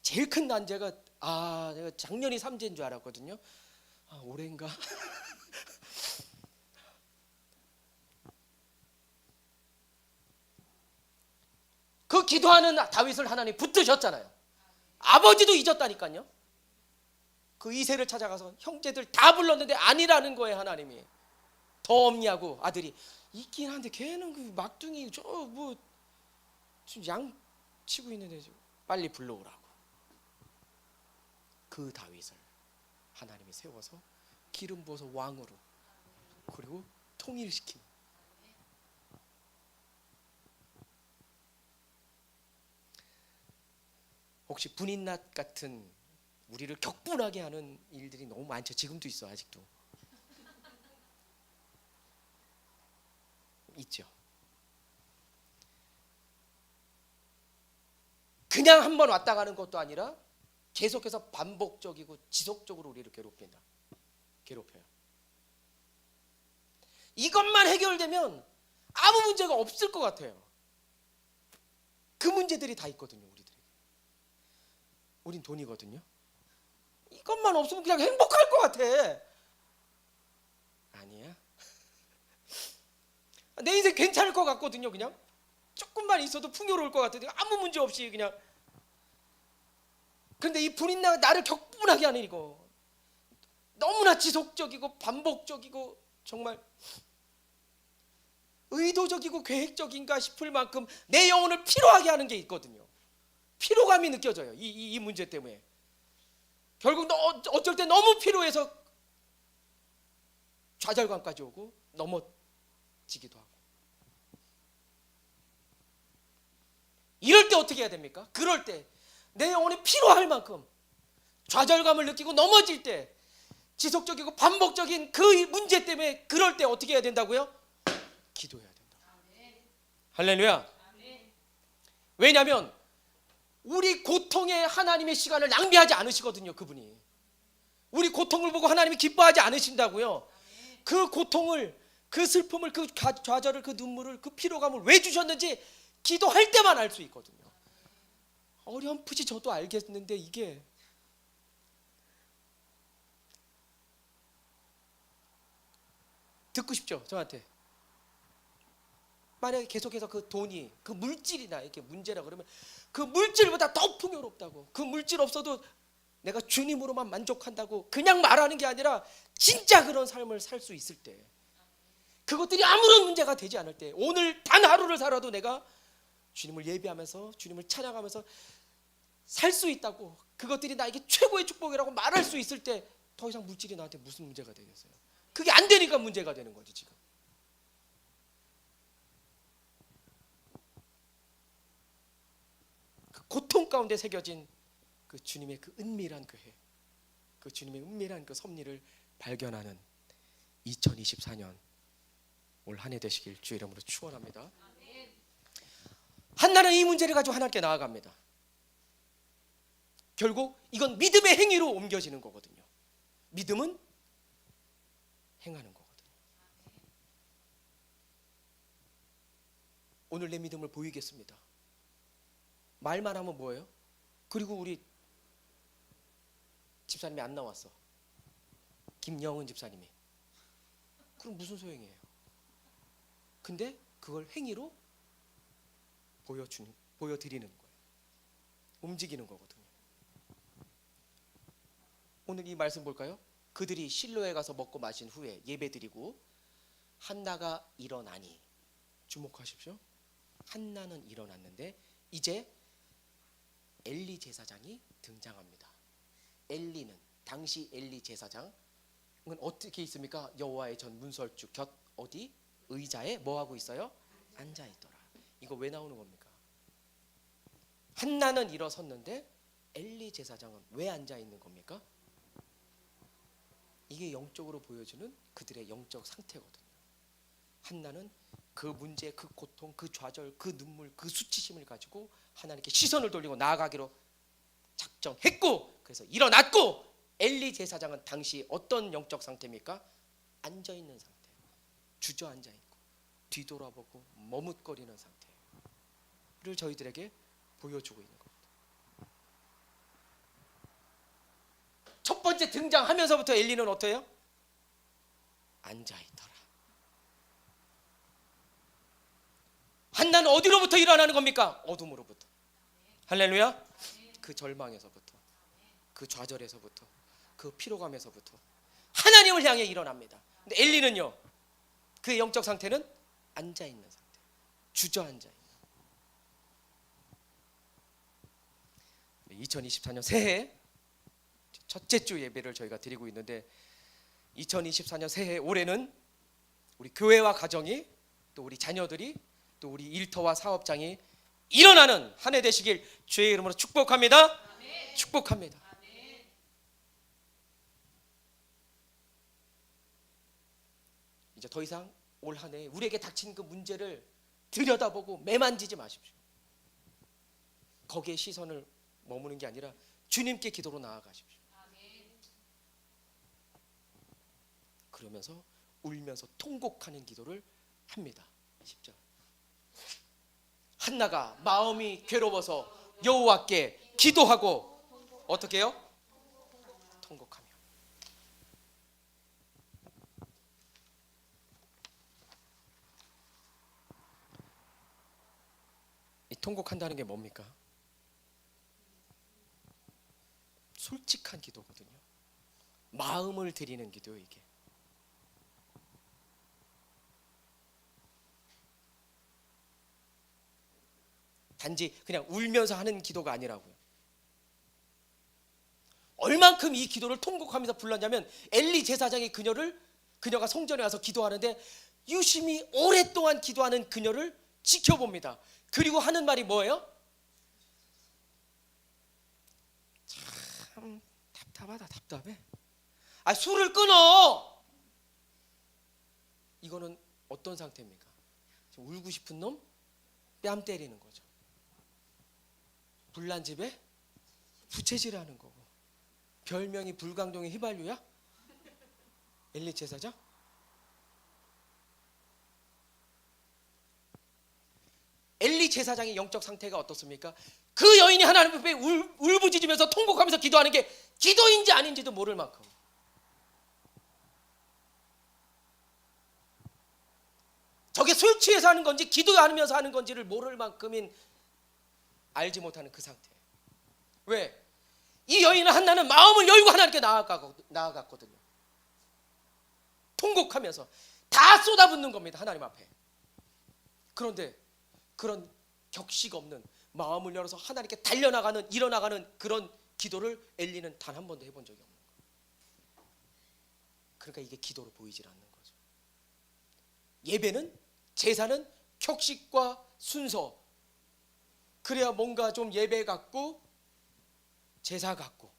제일 큰 난제가 내가 작년이 삼재인 줄 알았거든요. 올해인가? 그 기도하는 다윗을 하나님 붙드셨잖아요. 아버지도 잊었다니까요. 그 이새를 찾아가서 형제들 다 불렀는데 아니라는 거예요. 하나님이. 더 없냐고. 아들이 있긴 한데 걔는 그 막둥이 저 뭐 지금 양 치고 있는데 빨리 불러오라고. 그 다윗을 하나님이 세워서 기름 부어서 왕으로, 그리고 통일시킨. 혹시 분인낫 같은 우리를 격분하게 하는 일들이 너무 많죠. 지금도 있어. 아직도 있죠. 그냥 한번 왔다 가는 것도 아니라 계속해서 반복적이고 지속적으로 우리를 괴롭혀요. 이것만 해결되면 아무 문제가 없을 것 같아요. 그 문제들이 다 있거든요. 우리들에게. 우린 돈이거든요. 이것만 없으면 그냥 행복할 것 같아. 아니야. 내 인생 괜찮을 것 같거든요. 그냥 조금만 있어도 풍요로울 것 같은데 아무 문제 없이 그냥. 그런데 이 불인나가 나를 격분하게 하는 이거 너무나 지속적이고 반복적이고 정말 의도적이고 계획적인가 싶을 만큼 내 영혼을 피로하게 하는 게 있거든요. 피로감이 느껴져요. 이 문제 때문에. 결국 어쩔 때 너무 피로해서 좌절감까지 오고 넘어지기도 하고. 이럴 때 어떻게 해야 됩니까? 그럴 때 내 영혼이 피로할 만큼 좌절감을 느끼고 넘어질 때, 지속적이고 반복적인 그 문제 때문에 그럴 때 어떻게 해야 된다고요? 기도해야 된다. 할렐루야. 왜냐하면 우리 고통에 하나님의 시간을 낭비하지 않으시거든요. 그분이 우리 고통을 보고 하나님이 기뻐하지 않으신다고요. 그 고통을, 그 슬픔을, 그 좌절을, 그 눈물을, 그 피로감을 왜 주셨는지 기도할 때만 알 수 있거든요. 어렴풋이 저도 알겠는데 이게 듣고 싶죠. 저한테 만약에 계속해서 그 돈이, 그 물질이나 이렇게 문제라 그러면 그 물질보다 더 풍요롭다고, 그 물질 없어도 내가 주님으로만 만족한다고 그냥 말하는 게 아니라 진짜 그런 삶을 살 수 있을 때, 그것들이 아무런 문제가 되지 않을 때, 오늘 단 하루를 살아도 내가 주님을 예배하면서 주님을 찬양하면서 살 수 있다고, 그것들이 나에게 최고의 축복이라고 말할 수 있을 때 더 이상 물질이 나한테 무슨 문제가 되겠어요? 그게 안 되니까 문제가 되는 거지 지금. 그 고통 가운데 새겨진 그 주님의 그 은밀한 그 그 주님의 은밀한 그 섭리를 발견하는 2024년 올 한 해 되시길 주의 이름으로 축원합니다. 한나는 이 문제를 가지고 하나님께 나아갑니다. 결국 이건 믿음의 행위로 옮겨지는 거거든요. 믿음은 행하는 거거든요. 오늘 내 믿음을 보이겠습니다. 말만 하면 뭐예요? 그리고 우리 집사님이 안 나왔어. 김영은 집사님이. 그럼 무슨 소용이에요? 근데 그걸 행위로 보여드리는 거예요. 움직이는 거거든요. 오늘 이 말씀 볼까요? 그들이 실로에 가서 먹고 마신 후에 예배드리고 한나가 일어나니, 주목하십시오. 한나는 일어났는데 이제 엘리 제사장이 등장합니다. 엘리는, 당시 엘리 제사장은 어떻게 있습니까? 여호와의 전 문설주 곁 어디? 의자에 뭐 하고 있어요? 앉아 있더라. 이거 왜 나오는 겁니까? 한나는 일어섰는데 엘리 제사장은 왜 앉아 있는 겁니까? 이게 영적으로 보여주는 그들의 영적 상태거든요. 한나는 그 문제, 그 고통, 그 좌절, 그 눈물, 그 수치심을 가지고 하나님께 시선을 돌리고 나아가기로 작정했고, 그래서 일어났고, 엘리 제사장은 당시 어떤 영적 상태입니까? 앉아 있는 상태, 주저앉아 있고 뒤돌아보고 머뭇거리는 상태를 저희들에게 보여주고 있는 겁니다. 첫 번째 등장하면서부터 엘리는 어때요? 앉아 있더라. 한나는 어디로부터 일어나는 겁니까? 어둠으로부터. 할렐루야. 그 절망에서부터, 그 좌절에서부터, 그 피로감에서부터 하나님을 향해 일어납니다. 근데 엘리는요, 그의 영적 상태는 앉아 있는 상태, 주저앉아 있는. 2024년 새해 첫째 주 예배를 저희가 드리고 있는데, 2024년 새해 올해는 우리 교회와 가정이, 또 우리 자녀들이, 또 우리 일터와 사업장이 일어나는 한 해 되시길 주의 이름으로 축복합니다. 아멘. 축복합니다. 아멘. 이제 더 이상 올 한 해 우리에게 닥친 그 문제를 들여다보고 매만지지 마십시오. 거기에 시선을 머무는 게 아니라 주님께 기도로 나아가십시오. 아멘. 그러면서 울면서 통곡하는 기도를 합니다. 10절. 한나가 마음이 괴로워서 여호와께 기도하고 어떻게 해요? 통곡하며. 이 통곡한다는 게 뭡니까? 솔직한 기도거든요. 마음을 드리는 기도예요, 이게. 단지 그냥 울면서 하는 기도가 아니라고요. 얼만큼 이 기도를 통곡하면서 불렀냐면, 엘리 제사장이 그녀가 성전에 와서 기도하는데 유심히 오랫동안 기도하는 그녀를 지켜봅니다. 그리고 하는 말이 뭐예요? 참 답답하다, 답답해. 술을 끊어. 이거는 어떤 상태입니까? 지금 울고 싶은 놈 뺨 때리는 거죠. 불난 집에 부채질하는 거고. 별명이 불광동의 휘발유야? 엘리 제사장? 엘리 제사장의 영적 상태가 어떻습니까? 그 여인이 하나님 앞에 울부짖으면서 통곡하면서 기도하는 게 기도인지 아닌지도 모를 만큼, 저게 술 취해서 하는 건지 기도하면서 하는 건지를 모를 만큼인 알지 못하는 그 상태. 왜? 이 여인은 한나는 마음을 열고 하나님께 나아갔거든요. 통곡하면서 다 쏟아붓는 겁니다, 하나님 앞에. 그런데 그런 격식 없는 마음을 열어서 하나님께 달려나가는, 일어나가는 그런 기도를 엘리는 단 한 번도 해본 적이 없는 거예요. 그러니까 이게 기도로 보이질 않는 거죠. 예배는, 제사는 격식과 순서, 그래야 뭔가 좀 예배 같고 제사 같고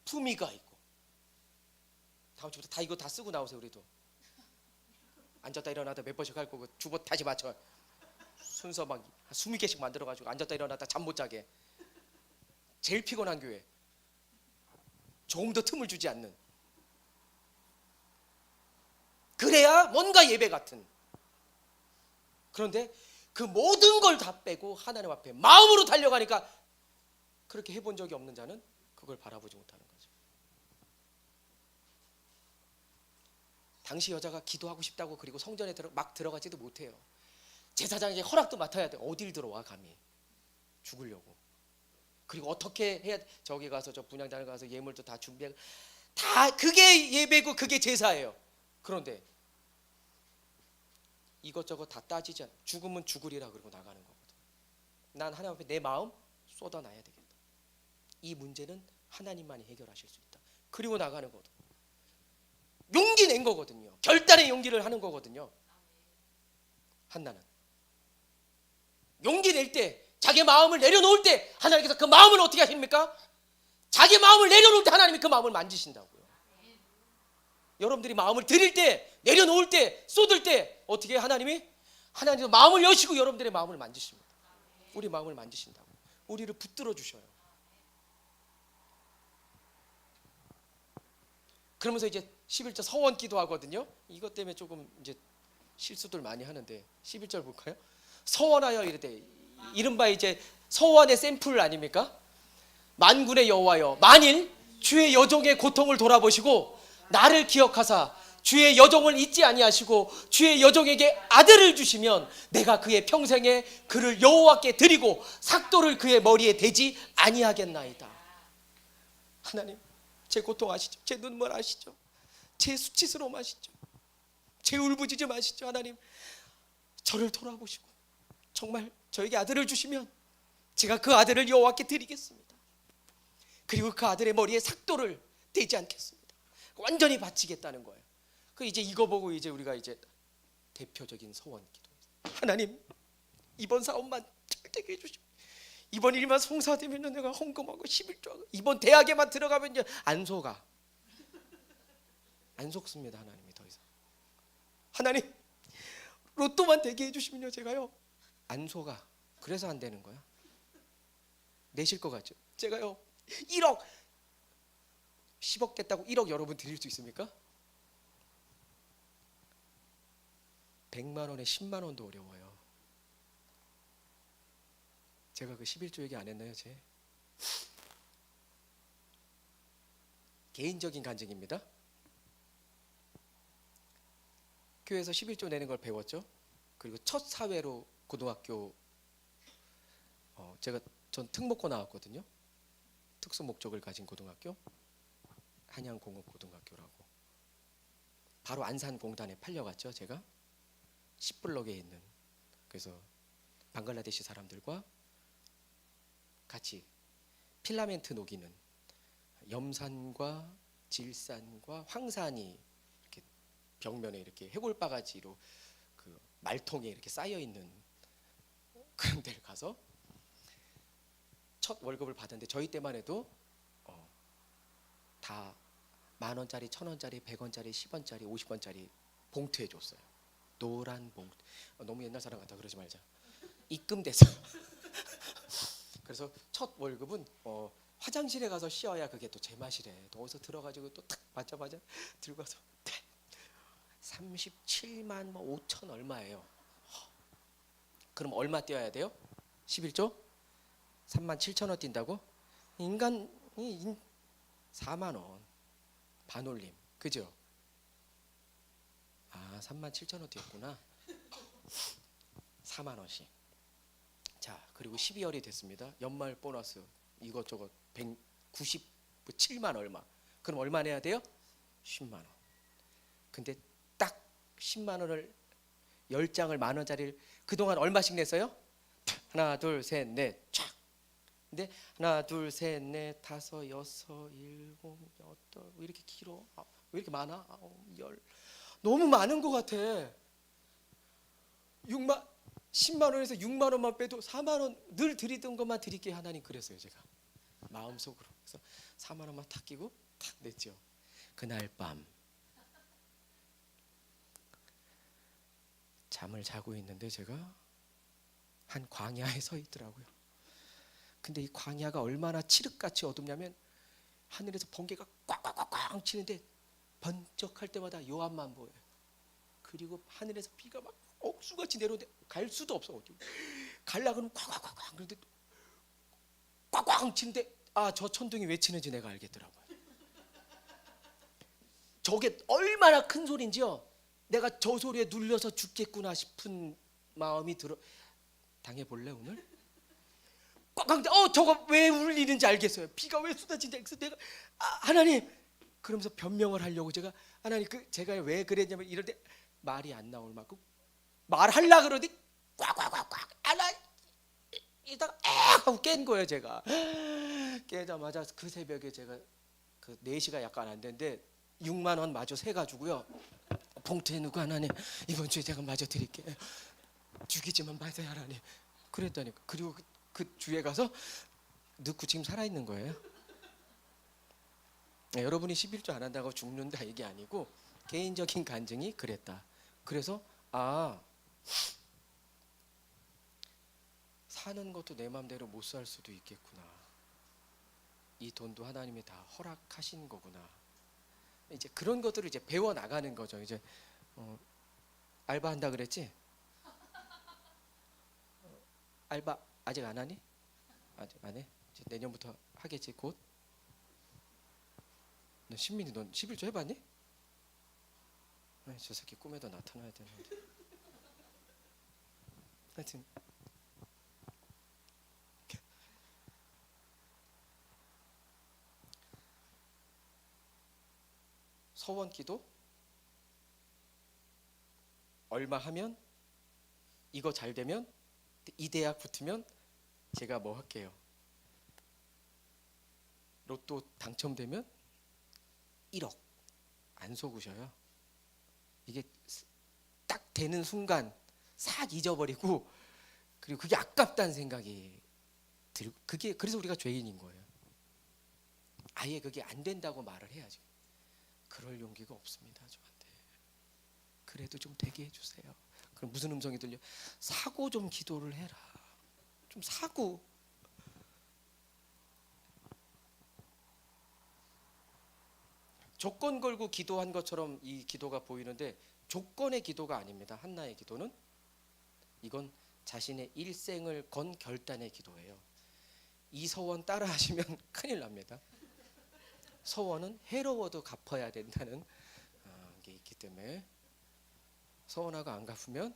품위가 있고 다음 주부터 다 이거 다 쓰고 나오세요. 우리도 앉았다 일어나다 몇 번씩 할 거고 주보 다시 맞춰 순서 막 20개씩 만들어가지고 앉았다 일어났다 잠 못 자게. 제일 피곤한 교회. 조금 더 틈을 주지 않는. 그래야 뭔가 예배 같은. 그런데 그 모든 걸 다 빼고 하나님 앞에 마음으로 달려가니까 그렇게 해본 적이 없는 자는 그걸 바라보지 못하는 거죠. 당시 여자가 기도하고 싶다고 그리고 성전에 막 들어가지도 못해요. 제사장에게 허락도 맡아야 돼. 어딜 들어와 감히. 죽으려고. 그리고 어떻게 해야 저기 가서 저 분향단을 가서 예물도 다 준비하고 다 그게 예배고 그게 제사예요. 그런데 이것저것 다 따지지 않아. 죽으면 죽으리라 그러고 나가는 거거든. 난 하나님 앞에 내 마음 쏟아놔야 되겠다. 이 문제는 하나님만이 해결하실 수 있다. 그리고 나가는 거거든. 용기 낸 거거든요. 결단의 용기를 하는 거거든요. 한나는 용기 낼 때, 자기 마음을 내려놓을 때 하나님께서 그 마음을 어떻게 하십니까? 자기 마음을 내려놓을 때 하나님이 그 마음을 만지신다고요. 여러분들이 마음을 드릴 때, 내려놓을 때, 쏟을 때 어떻게 하나님이 마음을 여시고 여러분들의 마음을 만지십니다. 우리 마음을 만지신다고. 우리를 붙들어 주셔요. 그러면서 이제 11절 서원 기도하거든요. 이것 때문에 조금 이제 실수들 많이 하는데 11절 볼까요? 서원하여 이르되, 이른바 이제 서원의 샘플 아닙니까? 만군의 여호와여, 만일 주의 여종의 고통을 돌아보시고 나를 기억하사 주의 여종을 잊지 아니하시고 주의 여종에게 아들을 주시면 내가 그의 평생에 그를 여호와께 드리고 삭도를 그의 머리에 대지 아니하겠나이다. 하나님, 제 고통 아시죠? 제 눈물 아시죠? 제 수치스러움 아시죠? 제 울부짖음 아시죠? 하나님, 저를 돌아보시고 정말 저에게 아들을 주시면 제가 그 아들을 여호와께 드리겠습니다. 그리고 그 아들의 머리에 삭도를 대지 않겠습니다. 완전히 바치겠다는 거예요. 그 이제 이거 보고 이제 우리가 이제 대표적인 서원 기도. 하나님, 이번 사업만 잘 되게 해주시고 이번 일만 성사되면 내가 헌금하고 11조하고 이번 대학에만 들어가면 안 속아. 안 속습니다. 하나님이 더 이상. 하나님, 로또만 되게 해주시면요 제가요 안 속아. 그래서 안 되는 거야. 내실 것 같죠? 제가요 1억 10억 됐다고 1억 여러분 드릴 수 있습니까? 100만 원에 10만 원도 어려워요. 제가 그 11조 얘기 안 했나요? 제 개인적인 간증입니다. 교회에서 11조 내는 걸 배웠죠. 그리고 첫 사회로 고등학교 전 특목고 나왔거든요. 특수 목적을 가진 고등학교, 한양공업고등학교라고. 바로 안산공단에 팔려갔죠. 제가 10블럭에 있는. 그래서 방글라데시 사람들과 같이 필라멘트 녹이는 염산과 질산과 황산이 이렇게 벽면에 이렇게 해골바가지로 그 말통에 이렇게 쌓여 있는 그런 데를 가서 첫 월급을 받았는데 저희 때만 해도 다 10,000원짜리, 1,000원짜리, 100원짜리, 10원짜리, 50원짜리 봉투해 줬어요. 노란 봉투. 너무 옛날 사람 같아. 그러지 말자. 입금돼서. 그래서 첫 월급은 화장실에 가서 쉬어야 그게 또 제맛이래. 또 어디서 들어가지고 또 탁 맞자 들고 가서 37만 5천 얼마예요. 그럼 얼마 떼어야 돼요? 11조? 37,000원 뛴다고? 인간이 4만 원 반올림. 그죠? 아, 37,000원 뛰었구나. 4만 원씩. 자, 그리고 12월이 됐습니다. 연말 보너스 이것저것 197만 얼마. 그럼 얼마 내야 돼요? 10만 원. 근데 딱 10만 원을 10장을 만 원짜리를 그동안 얼마씩 냈어요? 하나, 둘, 셋, 넷, 촥. 근데 하나, 둘, 셋, 넷, 다섯, 여섯, 일곱, 여덟, 왜 이렇게 길어? 왜 이렇게 많아? 10. 너무 많은 것 같아. 10만 원에서 6만 원만 빼도 4만 원 늘 드리던 것만 드릴게 하나님 그랬어요. 제가 마음속으로. 그래서 4만 원만 탁 끼고 탁 냈죠. 그날 밤 잠을 자고 있는데 제가 한 광야에 서 있더라고요. 근데 이 광야가 얼마나 칠흑같이 어둡냐면 하늘에서 번개가 꽉꽉꽉꽉 치는데 번쩍할 때마다 요 앞만 보여요. 그리고 하늘에서 비가 막 억수같이 내려오는데 갈 수도 없어. 어디 갈라 그러면 꽉꽉꽉꽉 그런데 꽉꽉 치는데 저 천둥이 왜 치는지 내가 알겠더라고요. 저게 얼마나 큰 소리인지요. 내가 저 소리에 눌려서 죽겠구나 싶은 마음이 들어. 당해볼래 오늘? 꽉꽉 저거 왜 울리는지 알겠어요. 비가 왜 쏟아지는지. 그래서 내가 하나님 그러면서 변명을 하려고 제가 하나님 제가 왜 그랬냐면 이런데 말이 안 나올 만큼 말하려 그러더니 꽉꽉꽉꽉 하나 이따가 하고 깬 거예요. 제가 깨자마자 그 새벽에 제가 그 4시가 약간 안 됐는데 6만 원 마저 세가지고요. 봉투에 넣고 하나님 이번 주에 제가 마저 드릴게요. 죽이지만 마세요 하나님. 그랬다니까. 그리고 그 주에 가서 넣고 지금 살아있는 거예요. 네, 여러분이 11조 안 한다고 죽는다 이게 아니고 개인적인 간증이 그랬다. 그래서 사는 것도 내 마음대로 못 살 수도 있겠구나. 이 돈도 하나님이 다 허락하신 거구나. 이제 그런 것들을 이제 배워 나가는 거죠. 이제 알바 한다 그랬지? 알바 아직 안 하니? 아직 안 해? 이제 내년부터 하겠지 곧. 너 신민이 넌 11조 해봤니? 저 새끼 꿈에도 나타나야 되는데. 하여튼 서원 기도 얼마 하면 이거 잘 되면 이 대학 붙으면 제가 뭐 할게요. 로또 당첨되면 1억 안 속으셔요. 이게 딱 되는 순간 싹 잊어버리고 그리고 그게 아깝다는 생각이 들고 그게 그래서 우리가 죄인인 거예요. 아예 그게 안 된다고 말을 해야죠. 그럴 용기가 없습니다 저한테. 그래도 좀 되게 해주세요. 그럼 무슨 음성이 들려? 사고 좀 기도를 해라. 좀 사고. 조건 걸고 기도한 것처럼 이 기도가 보이는데 조건의 기도가 아닙니다. 한나의 기도는 이건 자신의 일생을 건 결단의 기도예요. 이 서원 따라 하시면 큰일 납니다. 서원은 해로워도 갚아야 된다는 게 있기 때문에 서원하고 안 갚으면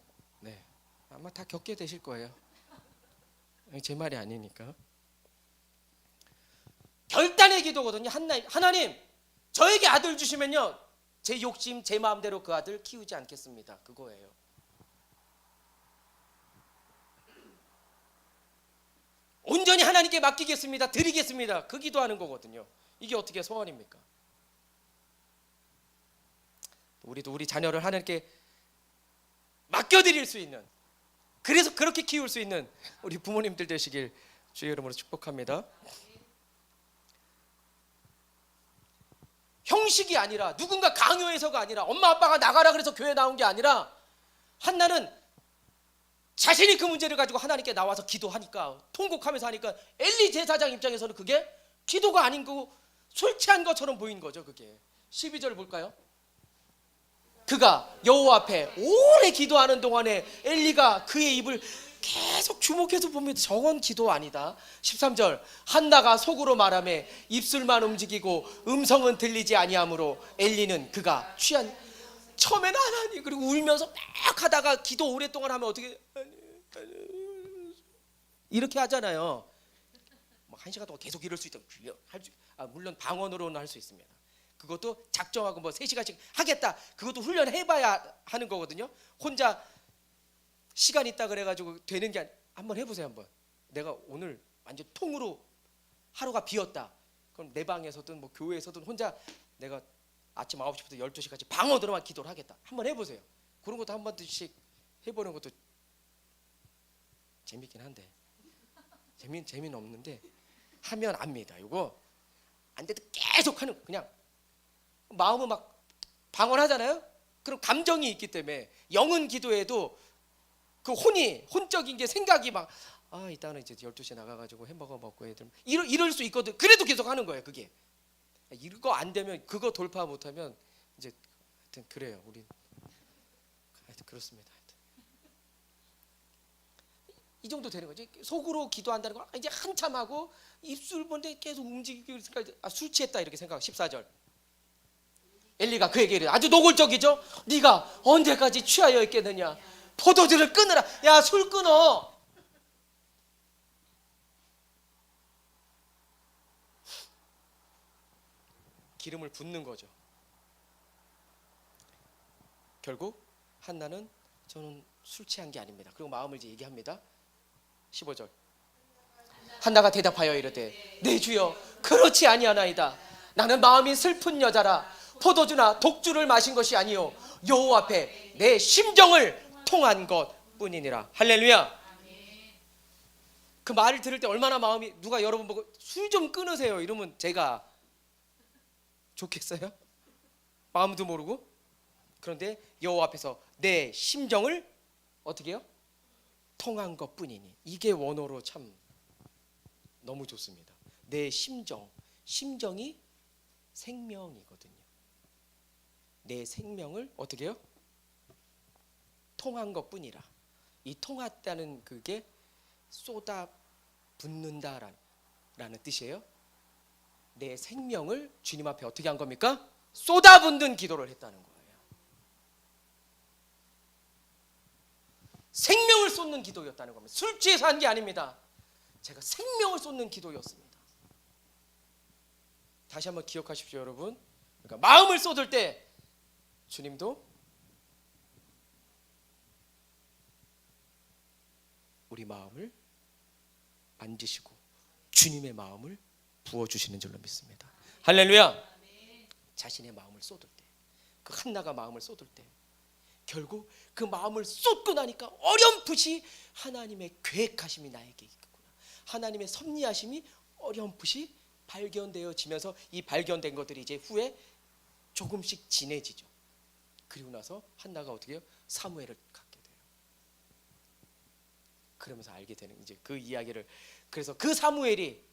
아마 다 겪게 되실 거예요. 제 말이 아니니까. 결단의 기도거든요. 하나님 저에게 아들 주시면요 제 욕심 제 마음대로 그 아들 키우지 않겠습니다. 그거예요. 온전히 하나님께 맡기겠습니다. 드리겠습니다. 그 기도하는 거거든요. 이게 어떻게 소원입니까? 우리도 우리 자녀를 하나님께 맡겨드릴 수 있는, 그래서 그렇게 키울 수 있는 우리 부모님들 되시길 주의 이름으로 축복합니다. 형식이 아니라 누군가 강요해서가 아니라 엄마 아빠가 나가라 그래서 교회 나온 게 아니라 한나는 자신이 그 문제를 가지고 하나님께 나와서 기도하니까 통곡하면서 하니까 엘리 제사장 입장에서는 그게 기도가 아닌 거고 술 취한 것처럼 보인 거죠. 그게 12절 볼까요? 그가 여호와 앞에 오래 기도하는 동안에 엘리가 그의 입을 계속 주목해서 보면 저건 기도 아니다. 13절 한나가 속으로 말하며 입술만 움직이고 음성은 들리지 아니하므로 엘리는 그가 취한 처음에는 하나님 그리고 울면서 막 하다가 기도 오랫동안 하면 어떻게 이렇게 하잖아요. 막 1시간 동안 계속 이럴 수 있다. 물론 방언으로는 할 수 있습니다. 그것도 작정하고 뭐 3시간씩 하겠다. 그것도 훈련해봐야 하는 거거든요. 혼자 시간 있다 그래가지고 되는 게 한번 해보세요. 한번 내가 오늘 완전 통으로 하루가 비었다. 그럼 내 방에서든 뭐 교회에서든 혼자 내가 아침 9시부터 12시까지 방언으로만 기도를 하겠다. 한번 해보세요. 그런 것도 한 번씩 해보는 것도 재밌긴 한데 재미는 없는데 하면 압니다. 이거 안 돼도 계속 하는 그냥 마음은 막 방언하잖아요. 그럼 감정이 있기 때문에 영은 기도해도 그 혼적인 게 생각이 막 이따는 이제 12시에 나가가지고 햄버거 먹고 애들 이럴 수 있거든. 그래도 계속 하는 거예요. 그게 이거 안 되면, 그거 돌파 못하면 이제 하여튼 그래요. 우린 하여튼 그렇습니다. 하여튼. 이 정도 되는 거지. 속으로 기도한다는 걸 이제 한참 하고 입술 본데 계속 움직이고 있으니까 술 취했다 이렇게 생각. 14절 엘리가 그에게 이르되 아주 노골적이죠. 네가 언제까지 취하여 있겠느냐. 포도주를 끊으라. 야, 술 끊어. 기름을 붓는 거죠. 결국 한나는 저는 술 취한 게 아닙니다. 그리고 마음을 이제 얘기합니다. 15절 한나가 대답하여 이르되 내 주여 그렇지 아니하나이다. 나는 마음이 슬픈 여자라 포도주나 독주를 마신 것이 아니요 여호와 앞에 내 심정을 통한 것뿐이니라. 할렐루야. 그 말을 들을 때 얼마나 마음이, 누가 여러분 보고 술 좀 끊으세요 이러면 제가 좋겠어요? 마음도 모르고. 그런데 여호와 앞에서 내 심정을 어떻게 해요? 통한 것뿐이니. 이게 원어로 참 너무 좋습니다. 내 심정이 생명이거든요. 내 생명을 어떻게 해요? 통한 것뿐이라. 이 통했다는 그게 쏟아 붓는다라는 뜻이에요. 내 생명을 주님 앞에 어떻게 한 겁니까? 쏟아붓는 기도를 했다는 거예요. 생명을 쏟는 기도였다는 겁니다. 술 취해서 한 게 아닙니다. 제가 생명을 쏟는 기도였습니다. 다시 한번 기억하십시오, 여러분. 그러니까 마음을 쏟을 때 주님도 우리 마음을 만지시고 주님의 마음을 부어주시는 줄로 믿습니다. 할렐루야. 자신의 마음을 쏟을 때, 그 한나가 마음을 쏟을 때 결국 그 마음을 쏟고 나니까 어렴풋이 하나님의 계획하심이 나에게 있구나, 하나님의 섭리하심이 어렴풋이 발견되어지면서 이 발견된 것들이 이제 후에 조금씩 진해지죠. 그리고 나서 한나가 어떻게 해요? 사무엘을 갖게 돼요. 그러면서 알게 되는 이제 그 이야기를. 그래서 그 사무엘이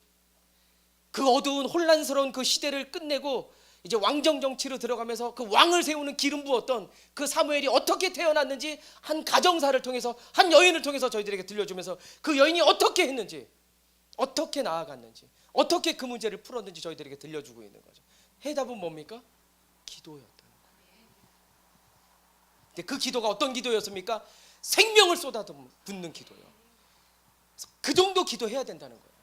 그 어두운 혼란스러운 그 시대를 끝내고 이제 왕정 정치로 들어가면서 그 왕을 세우는 기름 부었던 그 사무엘이 어떻게 태어났는지 한 가정사를 통해서, 한 여인을 통해서 저희들에게 들려주면서 그 여인이 어떻게 했는지, 어떻게 나아갔는지, 어떻게 그 문제를 풀었는지 저희들에게 들려주고 있는 거죠. 해답은 뭡니까? 기도였다는 거예요. 근데 그 기도가 어떤 기도였습니까? 생명을 쏟아붓는 기도요. 그 정도 기도해야 된다는 거예요.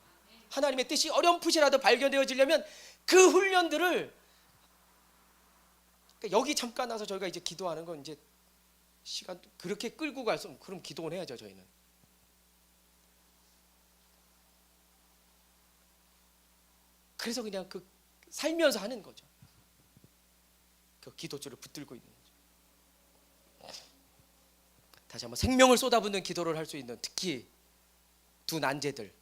하나님의 뜻이 어렴풋이라도 발견되어지려면 그 훈련들을, 그러니까 여기 잠깐 와서 저희가 이제 기도하는 건 이제 시간 그렇게 끌고 갈 수 없으면 그럼 기도는 해야죠. 저희는 그래서 그냥 그 살면서 하는 거죠. 그 기도줄을 붙들고 있는 거죠. 다시 한번 생명을 쏟아붓는 기도를 할 수 있는, 특히 두 난제들,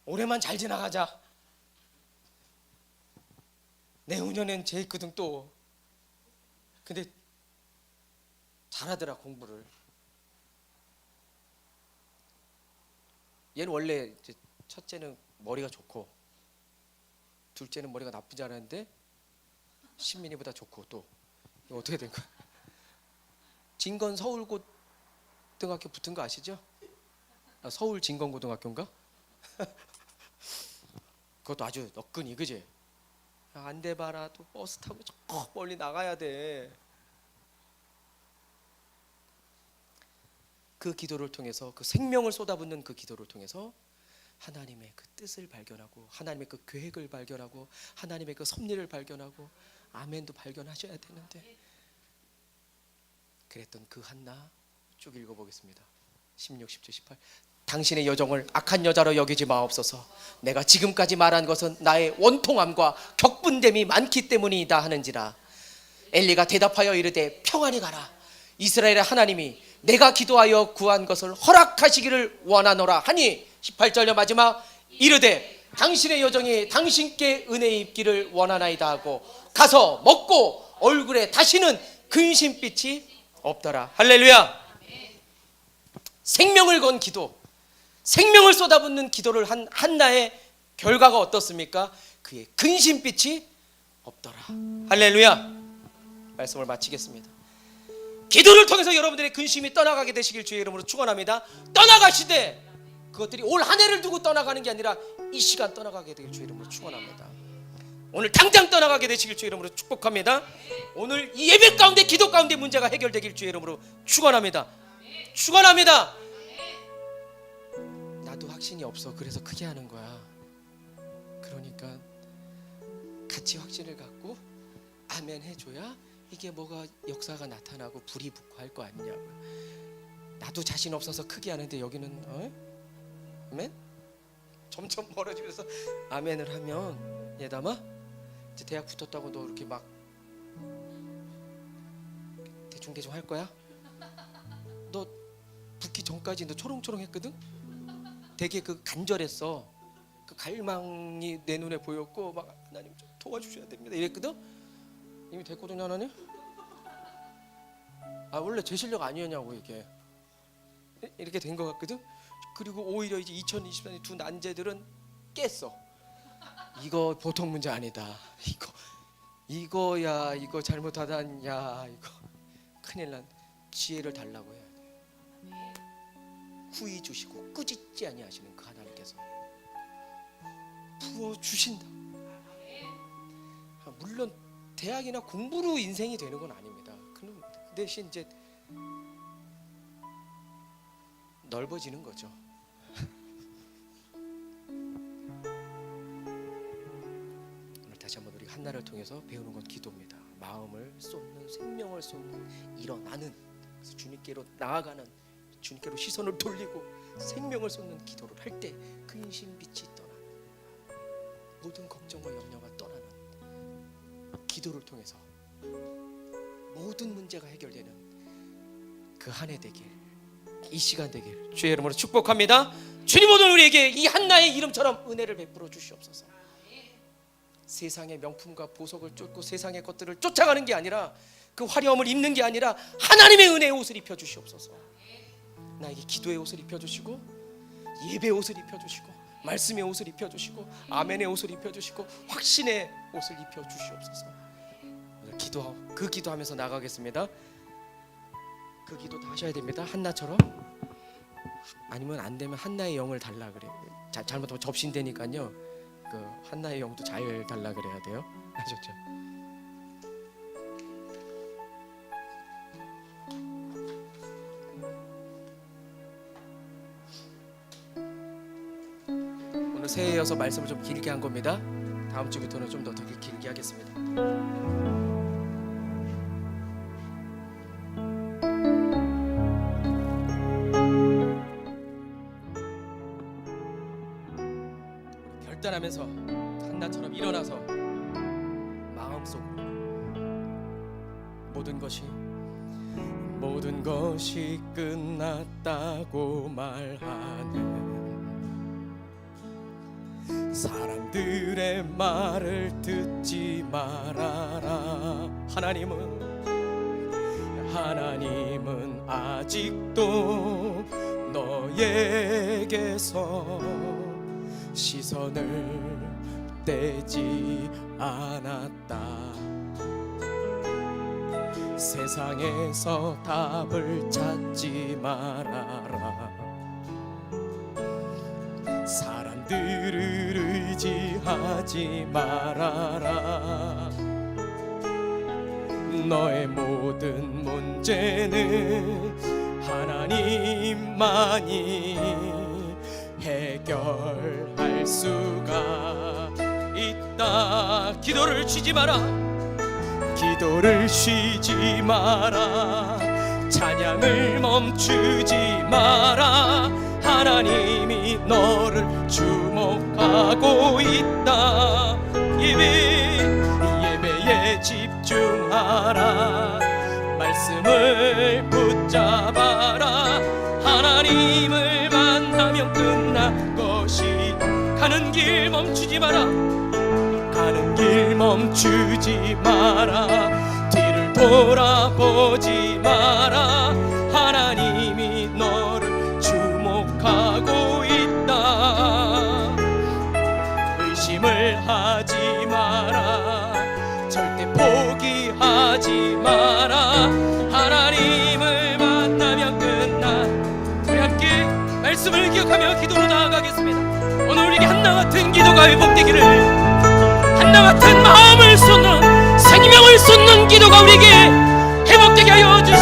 올해만 잘 지나가자. 내후년엔 재있거든 또. 근데 잘하더라 공부를. 얘는 원래 이제 첫째는 머리가 좋고 둘째는 머리가 나쁘지 않았는데 신민이보다 좋고, 또 이거 어떻게 된 거야? 진건 서울고등학교 붙은 거 아시죠? 서울 진건고등학교인가? 그것도 아주 너끈이, 그지? 안 돼 봐라, 또 버스 타고 저 멀리 나가야 돼. 그 기도를 통해서, 그 생명을 쏟아붓는 그 기도를 통해서 하나님의 그 뜻을 발견하고, 하나님의 그 계획을 발견하고, 하나님의 그 섭리를 발견하고, 아멘도 발견하셔야 되는데, 그랬던 그 한나 쭉 읽어보겠습니다. 16, 17, 18. 당신의 여종을 악한 여자로 여기지 마옵소서. 내가 지금까지 말한 것은 나의 원통함과 격분됨이 많기 때문이다 하는지라. 엘리가 대답하여 이르되 평안히 가라. 이스라엘의 하나님이 내가 기도하여 구한 것을 허락하시기를 원하노라 하니, 18절의 마지막, 이르되 당신의 여종이 당신께 은혜 입기를 원하나이다 하고 가서 먹고 얼굴에 다시는 근심빛이 없더라. 할렐루야. 생명을 건 기도, 생명을 쏟아붓는 기도를 한 한나의 결과가 어떻습니까? 그의 근심빛이 없더라. 할렐루야. 말씀을 마치겠습니다. 기도를 통해서 여러분들의 근심이 떠나가게 되시길 주의 이름으로 축원합니다. 떠나가시되 그것들이 올 한 해를 두고 떠나가는 게 아니라 이 시간 떠나가게 되길 주의 이름으로 축원합니다. 오늘 당장 떠나가게 되시길 주의 이름으로 축복합니다. 오늘 이 예배 가운데 기도 가운데 문제가 해결되길 주의 이름으로 축원합니다. 축원합니다. 나도 확신이 없어. 그래서 크게 하는 거야. 그러니까 같이 확신을 갖고 아멘 해줘야 이게 뭐가 역사가 나타나고 불이 붙고 할 거 아니냐고요. 나도 자신 없어서 크게 하는데 여기는 아멘? 점점 멀어지면서 아멘을 하면 예담아 이제 대학 붙었다고 너 이렇게 막 대충 할 거야? 너 붙기 전까지 너 초롱초롱했거든? 되게 그 간절했어. 그 갈망이 내 눈에 보였고 막 하나님 좀 도와주셔야 됩니다 이랬거든? 이미 됐거든요 하나님? 원래 제 실력 아니었냐고 이게 이렇게 된 것 같거든? 그리고 오히려 이제 2024년 두 난제들은 깼어. 이거 보통 문제 아니다. 이거야 이거 잘못하단 야 이거 큰일 난 지혜를 달라고 해야 돼. 후히 주시고 꾸짖지 아니하시는 그 하나님께서 부어 주신다. 물론 대학이나 공부로 인생이 되는 건 아닙니다. 그 대신 이제 넓어지는 거죠. 오늘 다시 한번 우리 한나를 통해서 배우는 건 기도입니다. 마음을 쏟는, 생명을 쏟는, 일어나는, 그래서 주님께로 나아가는, 주님께로 시선을 돌리고 생명을 쏟는 기도를 할 때 근심빛이 떠나는, 모든 걱정과 염려가 떠나는 기도를 통해서 모든 문제가 해결되는 그 한 해 되길, 이 시간 되길 주의 이름으로 축복합니다. 주님 오늘 우리에게 이 한나의 이름처럼 은혜를 베풀어 주시옵소서. 세상의 명품과 보석을 쫓고 세상의 것들을 쫓아가는 게 아니라 그 화려함을 입는 게 아니라 하나님의 은혜의 옷을 입혀 주시옵소서. 나에게 기도의 옷을 입혀 주시고 예배의 옷을 입혀 주시고 말씀의 옷을 입혀 주시고 아멘의 옷을 입혀 주시고 확신의 옷을 입혀 주시옵소서. 오늘 기도하면서 나가겠습니다. 그 기도 다 하셔야 됩니다. 한나처럼. 아니면 안 되면 한나의 영을 달라 그래요. 잘못하면 접신되니까요. 그 한나의 영도 잘 달라 그래야 돼요. 아셨죠? 오늘 새해여서 말씀을 좀 길게 한 겁니다. 다음 주부터는 좀 더 되게 길게 하겠습니다. 결단하면서 한나처럼 일어나서 마음속으로 모든 것이 끝났다고 말하는 사람들의 말을 듣지 말아라. 하나님은 아직도 너에게서 시선을 떼지 않았다. 세상에서 답을 찾지 말아라. 사람들을 의지하지 말아라. 너의 모든 문제는 하나님만이 해결할 수가 있다. 기도를 쉬지 마라. 찬양을 멈추지 마라. 하나님이 너를 주목하고 있다. 예배에 집중하라. 말씀을 붙잡아라. 하나님을 만나면 끝난 것이 가는 길 멈추지 마라. 뒤를 돌아보지 마라. 하나님이 너를 주목하고 있다. 의심을 하지 마라. 절대 포기하지 마라. 하나님을 만나면 끝나. 우리 함께 말씀을 기억하며 기도로 나아가겠습니다. 오늘 우리에게 한나 같은 기도가 회복되기를, 한나 같은 마음을 쏟는, 생명을 쏟는 기도가 우리에게